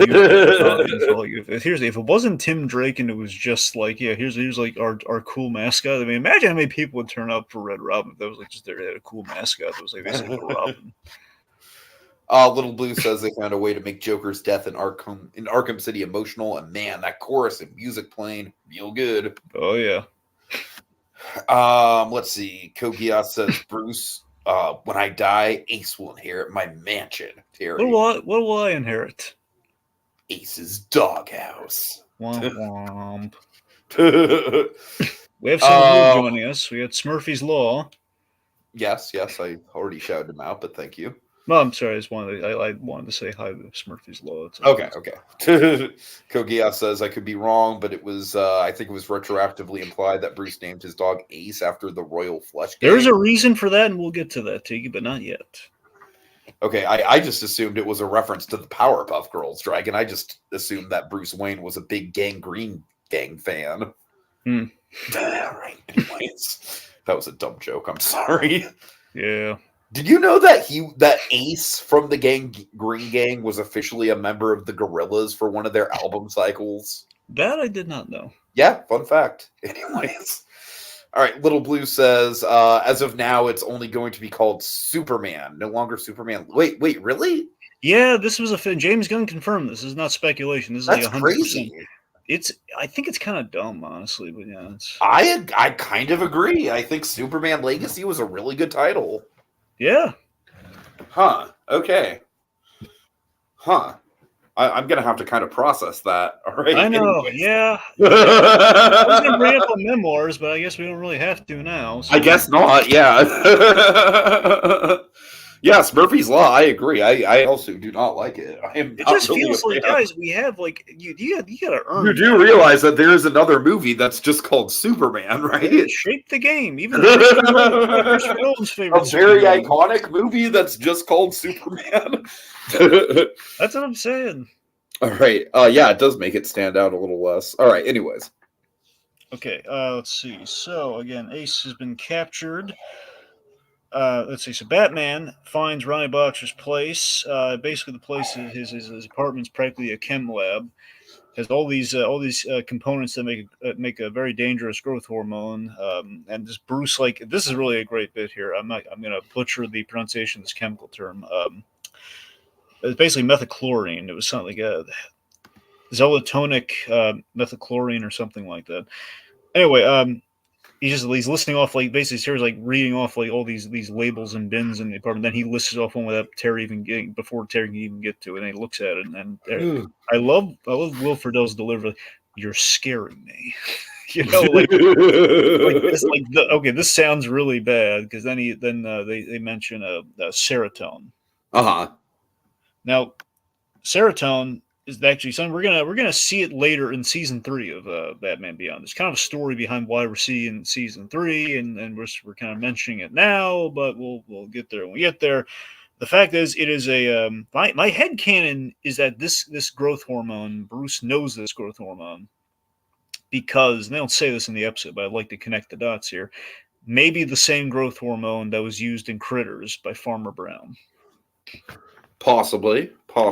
it wasn't Tim Drake and it was just like, yeah, here's like our cool mascot. I mean, imagine how many people would turn up for Red Robin if that was like just they had a cool mascot that was like basically a Robin. Little Blue says they found a way to make Joker's death in Arkham City emotional, and man, that chorus and music playing real good. Oh yeah. Let's see. Kokias says Bruce. When I die, Ace will inherit my mansion. Terry. What will I inherit? Ace's doghouse. Womp womp. We have someone new joining us. We got Smurfy's Law. Yes, I already shouted him out, but thank you. No, I'm sorry. I wanted to say hi to Smurfy's Law. Okay. Kogia says I could be wrong, but it was I think it was retroactively implied that Bruce named his dog Ace after the Royal Flush game. There's a reason for that, and we'll get to that, Tiki, but not yet. Okay, I just assumed it was a reference to the Powerpuff Girls Dragon. I just assumed that Bruce Wayne was a big Gangrene Gang fan. All right. Anyways, that was a dumb joke. I'm sorry. Yeah. Did you know that Ace from the Green Gang was officially a member of the Gorillaz for one of their album cycles? That I did not know. Yeah, fun fact. Anyways. All right, Little Blue says, as of now, it's only going to be called Superman, no longer Superman. Wait, really? Yeah, this was James Gunn confirmed this. This is not speculation. This is That's like 100%. Crazy. I think it's kind of dumb, honestly, but yeah. I kind of agree. I think Superman Legacy was a really good title. Yeah. Huh. Okay. Huh. I'm going to have to kind of process that. All right. I know. Anyways. Yeah. I was going to bring up the memoirs, but I guess we don't really have to now. So. I guess not. Yeah. Yeah, Smurfy's Law. I agree. I also do not like it. It just really feels like, guys, we have like you got to earn. You do realize that there is another movie that's just called Superman, right? Yeah, shape the game. Even Christopher Nolan's favorite. A very iconic movie that's just called Superman. That's what I'm saying. All right. Yeah, it does make it stand out a little less. All right. Anyways. Okay. Let's see. So again, Ace has been captured. Let's see. So Batman finds Ronnie Boxer's place. Basically, the place is his apartment's practically a chem lab. Has all these components that make a very dangerous growth hormone. And this Bruce, like, this is really a great bit here. I'm gonna butcher the pronunciation of this chemical term. It's basically methachlorine. It was something like zelotonic methachlorine or something like that. Anyway, he's listing off like basically Terry's like reading off like all these labels and bins in the apartment. Then he lists off one without Terry even getting before Terry can even get to it. And he looks at it, and I love Will Friedle's delivery. You're scaring me, like this okay, this sounds really bad because they mention serotonin. Uh-huh. Now serotonin is actually something we're gonna see it later in season 3 of Batman Beyond. There's kind of a story behind why we're seeing season 3, and we're kind of mentioning it now, but we'll get there when we get there. The fact is, it is a my head canon is that this growth hormone, Bruce knows this growth hormone because and they don't say this in the episode, but I'd like to connect the dots here. Maybe the same growth hormone that was used in Critters by Farmer Brown. Possibly. I I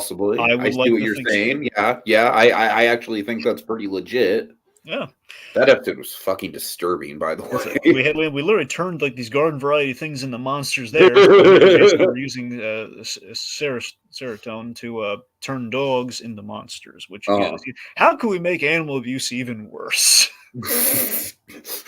would see like what to you're think so. saying. Yeah. I actually think that's pretty legit. Yeah. That episode was fucking disturbing, by the We way. had we literally turned like these garden variety things into monsters there. So basically, we're using serotonin to turn dogs into monsters. Which again, Uh, how can we make animal abuse even worse?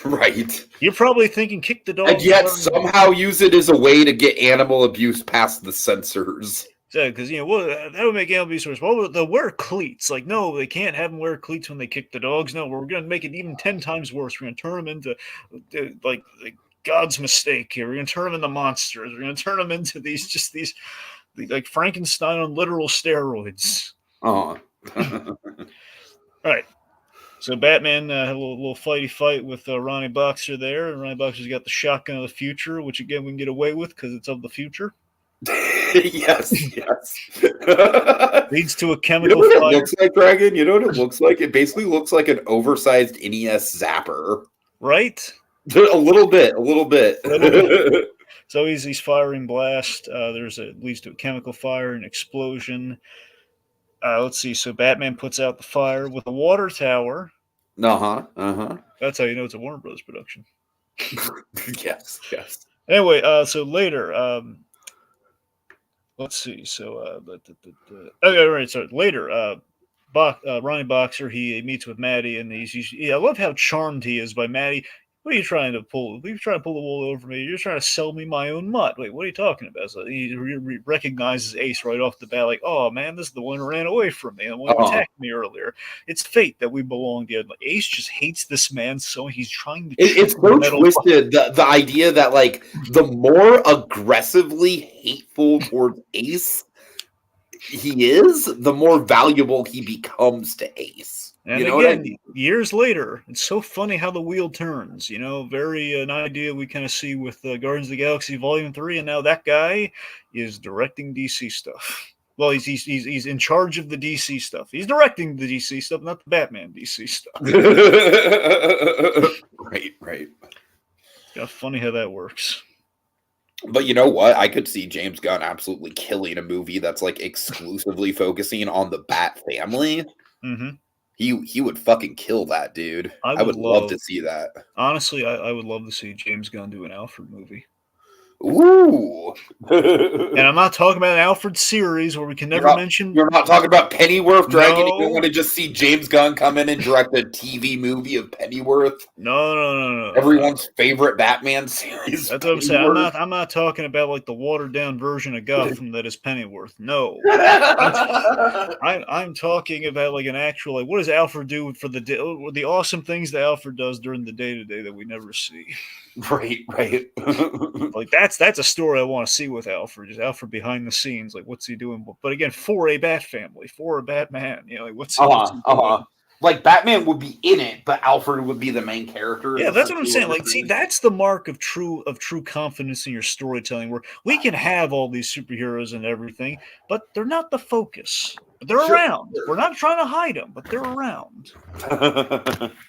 right. You're probably thinking, kick the dog. And yet somehow use it as a way to get animal abuse past the censors. Because well, that would make animal abuse worse. Well, they'll wear cleats. Like, no, they can't have them wear cleats when they kick the dogs. No, we're going to make it even 10 times worse. We're going to turn them into like God's mistake here. We're going to turn them into monsters. We're going to turn them into these like Frankenstein on literal steroids. Uh-huh. All right. So Batman had a little fighty fight with Ronnie Boxer there, and Ronnie Boxer's got the shotgun of the future, which again we can get away with because it's of the future. yes. Leads to a You know chemical what it fire. looks like, Dragon? You know what it looks like? It basically looks like an oversized NES zapper. Right? A little bit. So he's firing blast. Leads to a chemical fire, an explosion. Let's see. So Batman puts out the fire with a water tower. Uh-huh. That's how you know it's a Warner Brothers production. yes. Anyway, so later, let's see. So, okay, right. So later, Ronnie Boxer he meets with Maddie, and I love how charmed he is by Maddie. What are you trying to pull? What are you trying to pull the wool over me? You're trying to sell me my own mutt. Wait, what are you talking about? So he recognizes Ace right off the bat, like, oh man, this is the one who ran away from me, the one who attacked me earlier. It's fate that we belong together. Like, Ace just hates this man, so he's trying to. It's so twisted. The idea that like the more aggressively hateful towards Ace he is, the more valuable he becomes to Ace. And you know again, what I mean? years later, it's so funny how the wheel turns. Very an idea we kind of see with Guardians of the Galaxy Volume 3, and now that guy is directing DC stuff. Well, he's in charge of the DC stuff. He's directing the DC stuff, not the Batman DC stuff. right. It's kind of funny how that works. But you know what? I could see James Gunn absolutely killing a movie that's like exclusively focusing on the Bat family. Mm-hmm. He would fucking kill that dude. I would love to see that. Honestly, I would love to see James Gunn do an Alfred movie. Ooh. And I'm not talking about an Alfred series where we can never mention. You're not talking about Pennyworth, Dragon. No. You don't want to just see James Gunn come in and direct a TV movie of Pennyworth. No. Everyone's favorite Batman series. That's what I'm saying. I'm not talking about like the watered down version of Gotham that is Pennyworth. No. I'm talking about like an actual like what does Alfred do for the awesome things that Alfred does during the day to day that we never see. Right. Like that's a story I want to see with Alfred. Just Alfred behind the scenes, like what's he doing? But again, for a Bat family, for a Batman, like what's he doing? Like Batman would be in it, but Alfred would be the main character. Yeah, that's what I'm saying. Like, see, that's the mark of true confidence in your storytelling, where we can have all these superheroes and everything, but they're not the focus. They're around. We're not trying to hide them, but they're around.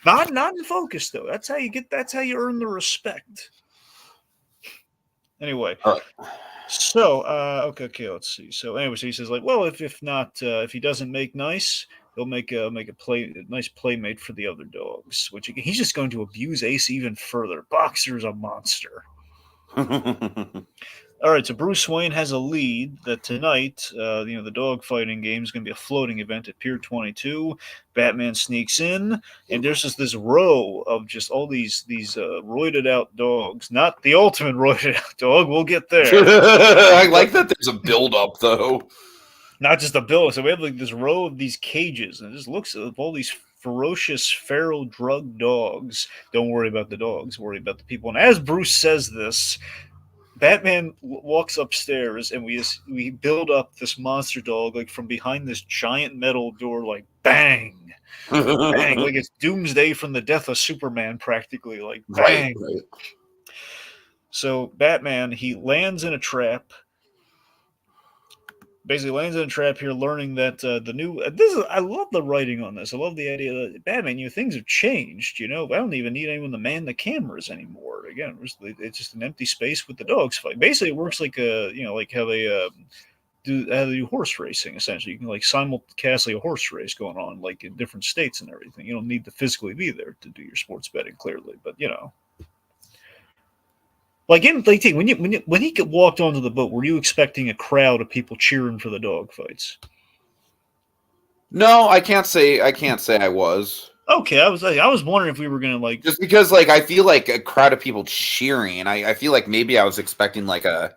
not in focus though. That's how you earn the respect. Anyway, so okay, let's see. So anyway, so he says like, well, if he doesn't make nice, he'll make a nice playmate for the other dogs. Which he's just going to abuse Ace even further. Boxer's a monster. All right, so Bruce Wayne has a lead that tonight, the dog fighting game is going to be a floating event at Pier 22. Batman sneaks in, and there's just this row of just all these roided out dogs. Not the ultimate roided out dog. We'll get there. I like But that there's a build up though. not just a bill. So we have like this row of these cages, and it just looks of all these ferocious feral drug dogs. Don't worry about the dogs. Worry about the people. And as Bruce says this, Batman walks upstairs, and we build up this monster dog like from behind this giant metal door, like bang, bang, like it's Doomsday from the death of Superman, practically, like Right, bang. right. So Batman, he lands in a trap. Basically, lands in a trap here, learning that the new. This is I love the writing on this. I love the idea that Batman, things have changed. I don't even need anyone to man the cameras anymore. Again, it's just an empty space with the dogs fight. Basically, it works like like how they do horse racing. Essentially, you can like simulcastly a horse race going on like in different states and everything. You don't need to physically be there to do your sports betting, clearly, but like in like when he walked onto the boat, were you expecting a crowd of people cheering for the dog fights? No, I can't say I was. Okay, I was wondering if we were gonna like. Just because like I feel like a crowd of people cheering. I feel like maybe I was expecting like a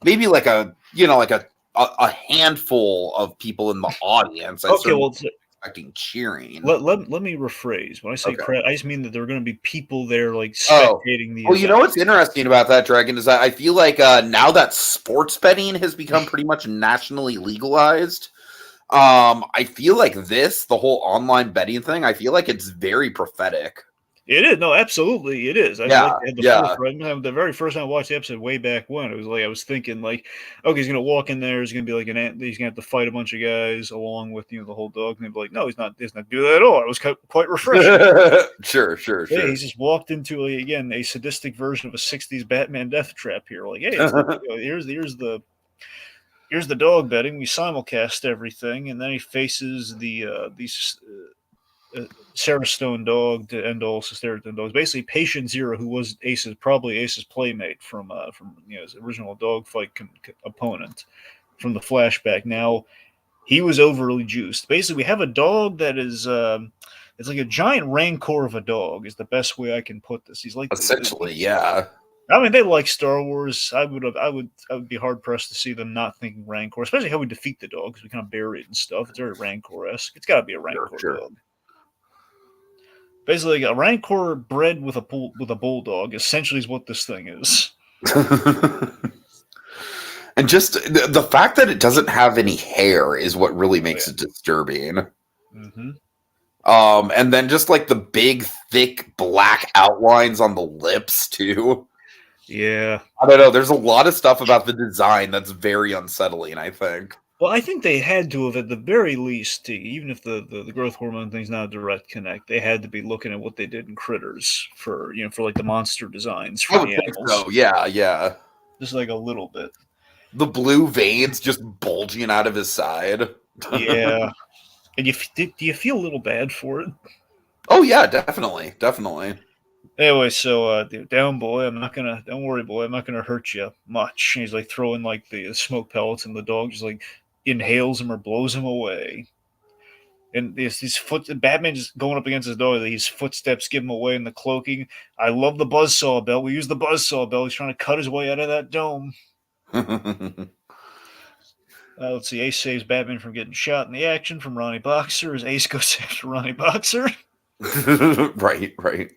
maybe like a like a handful of people in the audience. I Okay, certainly well, wasn't expecting cheering. let me rephrase. When I say Okay. crowd, I just mean that there are going to be people there like Oh. spectating the Well, event. what's interesting about that, Dragon, is that I feel like now that sports betting has become pretty much nationally legalized, I feel like the whole online betting thing, I feel like it's very prophetic. It is. No, absolutely, it is. I Yeah, like the yeah. the very first time I watched the episode way back when, it was like I was thinking like, okay, he's gonna walk in there, he's gonna be like he's gonna have to fight a bunch of guys along with the whole dog, and they'd be like, no, he's not. He's not do that at all. It was quite refreshing. Sure, sure, Hey, sure. he's just walked into again a sadistic version of a '60s Batman death trap here. Like, hey, it's like, here's the dog betting. We simulcast everything, and then he faces these Sarah Stone dog to end all Sarah Stone dogs. Basically, Patient Zero, who was probably Ace's playmate from his original dogfight opponent from the flashback. Now he was overly juiced. Basically, we have a dog that is. It's like a giant rancor of a dog. Is the best way I can put this. He's like Essentially, yeah. I mean, they like Star Wars. I would be hard pressed to see them not thinking Rancor, especially how we defeat the dog because we kind of bury it and stuff. It's very Rancor-esque. It's got to be a Sure, Rancor sure. dog. Basically, a Rancor bred with a bulldog essentially is what this thing is. And just the fact that it doesn't have any hair is what really makes it disturbing. Mm-hmm. And then just like the big, thick black outlines on the lips too. Yeah. I don't know. There's a lot of stuff about the design that's very unsettling, I think. Well, I think they had to have, at the very least, even if the growth hormone thing's not a direct connect, they had to be looking at what they did in Critters for like the monster designs I for would the think animals. so. Yeah, yeah. Just like a little bit. The blue veins just bulging out of his side. Yeah. And do you feel a little bad for it? Oh yeah, definitely, definitely. Anyway, so down boy, don't worry boy, I'm not gonna hurt you much. And he's like throwing like the smoke pellets, and the dog just like inhales him or blows him away. And these Batman just going up against his dog. These footsteps give him away in the cloaking. I love the buzzsaw belt. We use the buzzsaw belt. He's trying to cut his way out of that dome. Let's see. Ace saves Batman from getting shot in the action from Ronnie Boxer as Ace goes after Ronnie Boxer. Right, right.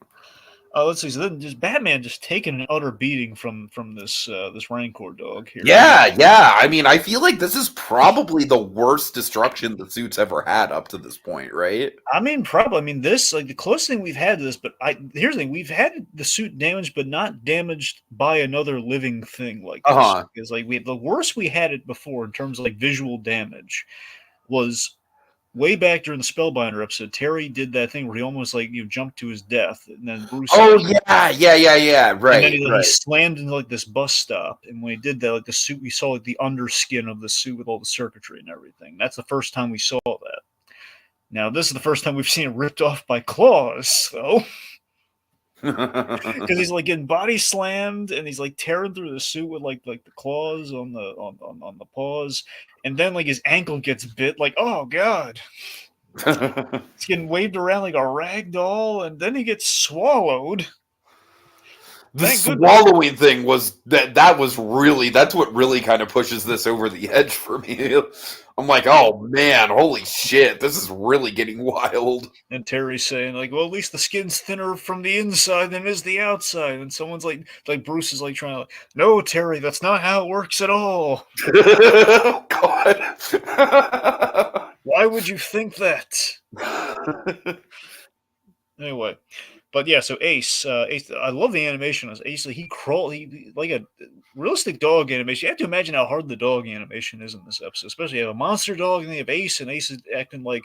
Let's see. So then, just Batman just taking an utter beating from this Rancor dog here. Yeah, yeah. I mean, I feel like this is probably the worst destruction the suit's ever had up to this point, right? I mean, probably. I mean, this like the closest thing we've had to this. But here's the thing: we've had the suit damaged, but not damaged by another living thing like this. Because like the worst we had it before in terms of like visual damage was way back during the Spellbinder episode. Terry did that thing where he almost like jumped to his death, and then Bruce. Oh yeah. Right. And then right. he slammed into like this bus stop, and when he did that, like the suit, we saw like the underskin of the suit with all the circuitry and everything. That's the first time we saw that. Now this is the first time we've seen it ripped off by claws, though. because he's like getting body slammed and he's like tearing through the suit with like the claws on the paws, and then like his ankle gets bit. Like, oh god, he's getting waved around like a rag doll, and then he gets swallowed. The Thank goodness. swallowing thing was that's what really kind of pushes this over the edge for me. I'm like, oh man, holy shit, this is really getting wild. And Terry's saying like, well, at least the skin's thinner from the inside than is the outside. And someone's like Bruce is like trying to, no, Terry, that's not how it works at all. God. Why would you think that? Anyway, but yeah, so Ace, I love the animation on Ace. He like a realistic dog animation. You have to imagine how hard the dog animation is in this episode, especially you have a monster dog and you have Ace, and Ace is acting like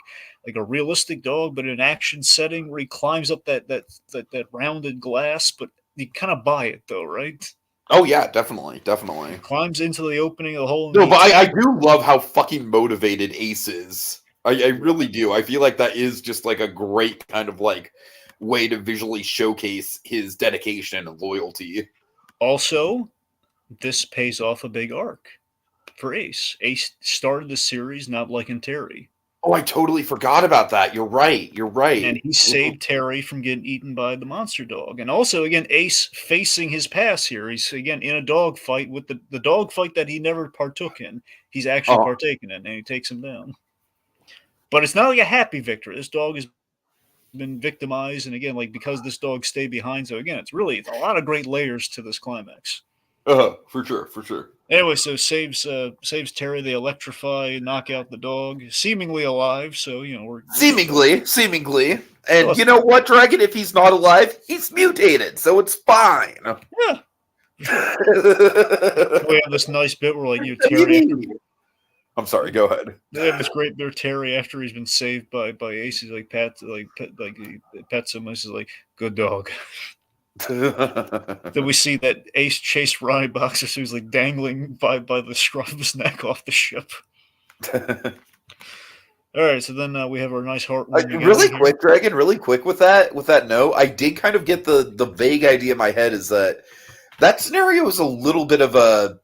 a realistic dog, but in an action setting where he climbs up that rounded glass. But you kind of buy it though, right? Oh yeah, definitely. He climbs into the opening of the hole. No, but I do love how fucking motivated Ace is. I really do. I feel like that is just like a great kind of like way to visually showcase his dedication and loyalty. Also, this pays off a big arc for Ace. Ace started the series not liking Terry. Oh, I totally forgot about that. You're right. And he saved Terry from getting eaten by the monster dog. And also, again, Ace facing his past here. He's, again, in a dog fight with the dog fight that he never partook in. He's actually partaken in, and he takes him down. But it's not like a happy victory. This dog has been victimized, and again, like because this dog stayed behind. So again, it's a lot of great layers to this climax. For sure. Anyway, so saves Terry. They electrify, knock out the dog, seemingly alive. So we're seemingly. And you know what, Dragon? If he's not alive, he's mutated, so it's fine. Yeah. We have this nice bit where Terry. I'm sorry. Go ahead. They have this great bit of Terry after he's been saved by Ace. He's like pets him. This is like good dog. Then we see that Ace chased Ronnie Boxer, who's like dangling by the scruff of his neck off the ship. All right, so then we have our nice heartwarming. Really quick, Dragon. Really quick with that note, I did kind of get the vague idea in my head is that scenario is a little bit of a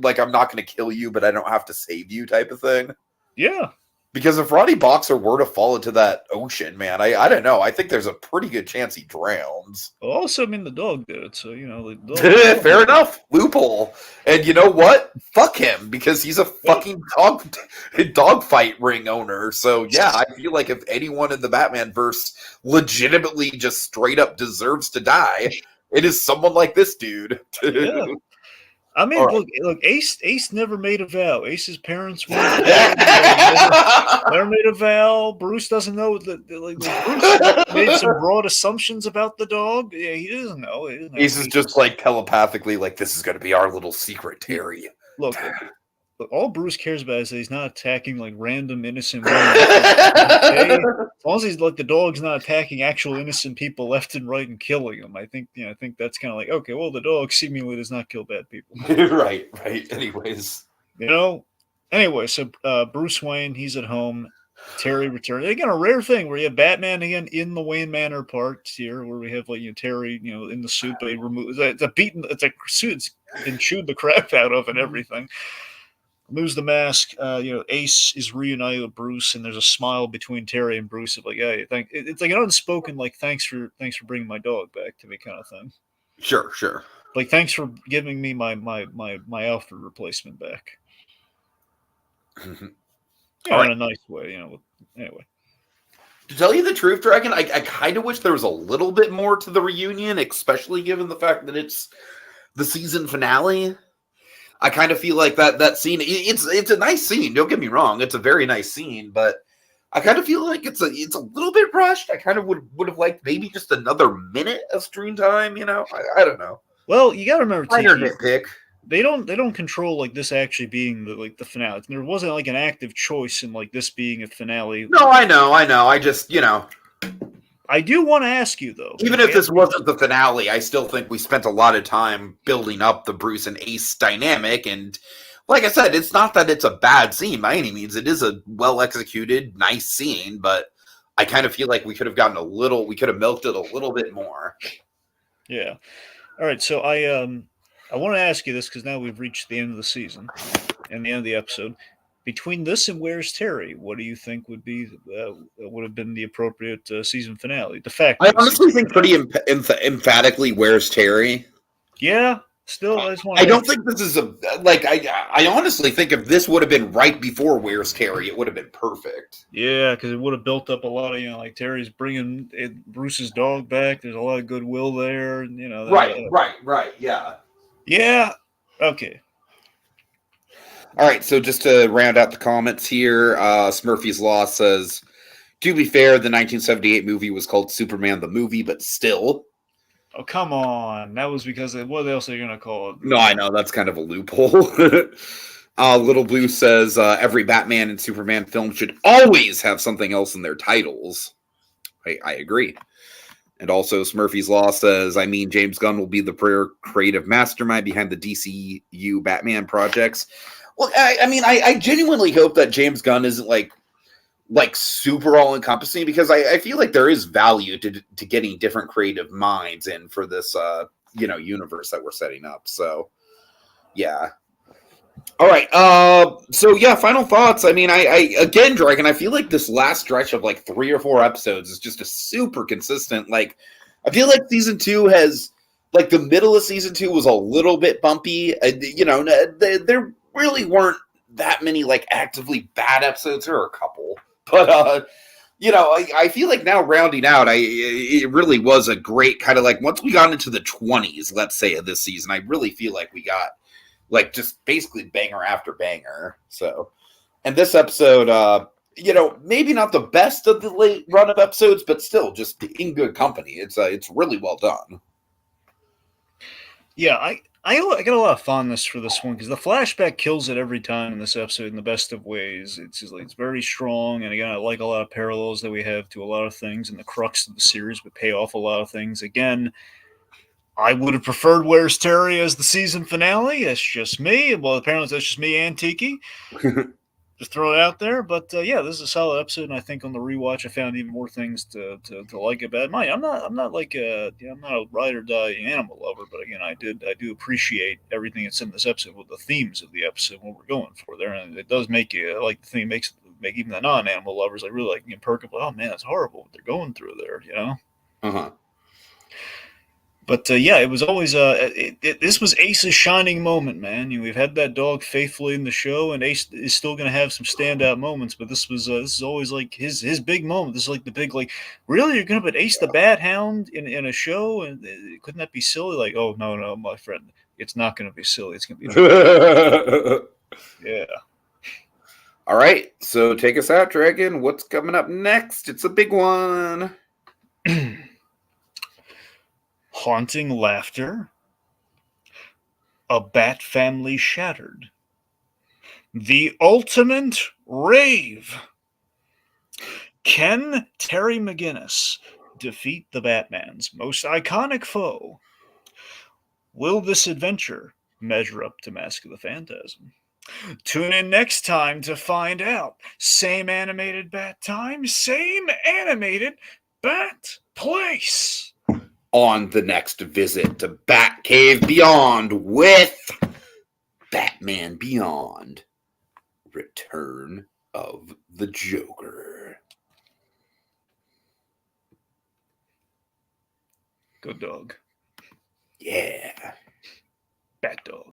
I'm not going to kill you, but I don't have to save you type of thing. Yeah. Because if Ronnie Boxer were to fall into that ocean, man, I don't know. I think there's a pretty good chance he drowns. Well, also, the dog did it, so, the dog... Fair enough. Loophole. And you know what? Fuck him, because he's a fucking dog fight ring owner. So, yeah, I feel like if anyone in the Batman verse legitimately just straight up deserves to die, it is someone like this dude. Yeah. Look, Ace never made a vow. Ace's parents never made a vow. Bruce doesn't know Bruce made some broad assumptions about the dog. Yeah, he doesn't know. Ace is just telepathically this is going to be our little secret, Terry. Look, all Bruce cares about is that he's not attacking random innocent women. As long as he's the dog's not attacking actual innocent people left and right and killing them, I think that's kind of okay. Well, the dog seemingly does not kill bad people. Right. Anyways, Anyway, so Bruce Wayne, he's at home. Terry returns again. A rare thing where you have Batman again in the Wayne Manor part here, where we have Terry, in the suit, but he removes it's a suit it's been chewed the crap out of and everything. Moves the mask. Ace is reunited with Bruce, and there's a smile between Terry and Bruce of hey, it's an unspoken thanks for bringing my dog back to me kind of thing. Sure. Thanks for giving me my Alfred replacement back. Mm-hmm. In a nice way, Anyway, to tell you the truth, Dragon, I kind of wish there was a little bit more to the reunion, especially given the fact that it's the season finale. I kind of feel like that scene, it's a nice scene, don't get me wrong, it's a very nice scene, but I kind of feel like it's a little bit rushed. I kind of would have liked maybe just another minute of screen time, I don't know. Well, you got to remember, minor nitpick. They don't control this actually being the finale. There wasn't an active choice in this being a finale. No, I know. I just I do want to ask you though. Even if this wasn't the finale, I still think we spent a lot of time building up the Bruce and Ace dynamic, and like I said, it's not that it's a bad scene by any means. It is a well executed, nice scene, but I kind of feel like we could have milked it a little bit more. Yeah. All right. So I want to ask you this because now we've reached the end of the season and the end of the episode. Between this and Where's Terry, what do you think would have been the appropriate season finale? De facto I honestly season think pretty finale. emphatically, Where's Terry? Yeah. Still, I just want I to don't ask. think this is I honestly think if this would have been right before Where's Terry, it would have been perfect. Yeah, because it would have built up a lot of like Terry's bringing Bruce's dog back. There's a lot of goodwill there, and Right. Yeah. Yeah. Okay. All right. So just to round out the comments here, Smurfy's Law says, to be fair, the 1978 movie was called Superman the Movie, but still. Oh, come on. That was because what else are you going to call it? No, I know. That's kind of a loophole. Little Blue says every Batman and Superman film should always have something else in their titles. I agree. And also, Smurfy's Law says, I mean, James Gunn will be the creative mastermind behind the DCU Batman projects. Well, I genuinely hope that James Gunn isn't like super all encompassing, because I feel like there is value to getting different creative minds in for this universe that we're setting up. So yeah. All right. So yeah, final thoughts. I mean, I again, Dragon, I feel like this last stretch of like 3 or 4 episodes is just a super consistent. Like, I feel like season 2 has, like, the middle of season 2 was a little bit bumpy. There really weren't that many like actively bad episodes. There are a couple, but I feel like now rounding out, it really was a great kind of like, once we got into the 20s, let's say, of this season, I really feel like we got like just basically banger after banger. So, and this episode, maybe not the best of the late run of episodes, but still just in good company. It's really well done. Yeah, I got a lot of fondness for this one because the flashback kills it every time in this episode in the best of ways. It's just like, it's very strong, and again, I like a lot of parallels that we have to a lot of things, and the crux of the series would pay off a lot of things. Again, I would have preferred Where's Terry as the season finale. That's just me. Well, apparently that's just me and Tiki. Just throw it out there. But yeah, this is a solid episode, and I think on the rewatch, I found even more things to like about it. I'm not like I'm not a ride or die animal lover, but again, I do appreciate everything that's in this episode with the themes of the episode, what we're going for there, and it does make you like the thing makes make even the non-animal lovers like really like perk up. Like, oh man, it's horrible what they're going through there. Uh-huh. But yeah, it was always this was Ace's shining moment, man. We've had that dog faithfully in the show, and Ace is still going to have some standout moments. But this is always like his big moment. This is like the big like, really, you're going to put Ace the Bathound in a show, and couldn't that be silly? Like, oh no, my friend, it's not going to be silly. It's going to be yeah. All right, so take us out, Dragon. What's coming up next? It's a big one. Haunting laughter, a bat family shattered, the ultimate rave. Can Terry McGinnis defeat the Batman's most iconic foe? Will this adventure measure up to Mask of the Phantasm? Tune in next time to find out. Same animated bat time, same animated bat place. On the next visit to Batcave Beyond with Batman Beyond: Return of the Joker. Good dog. Yeah. Bat dog.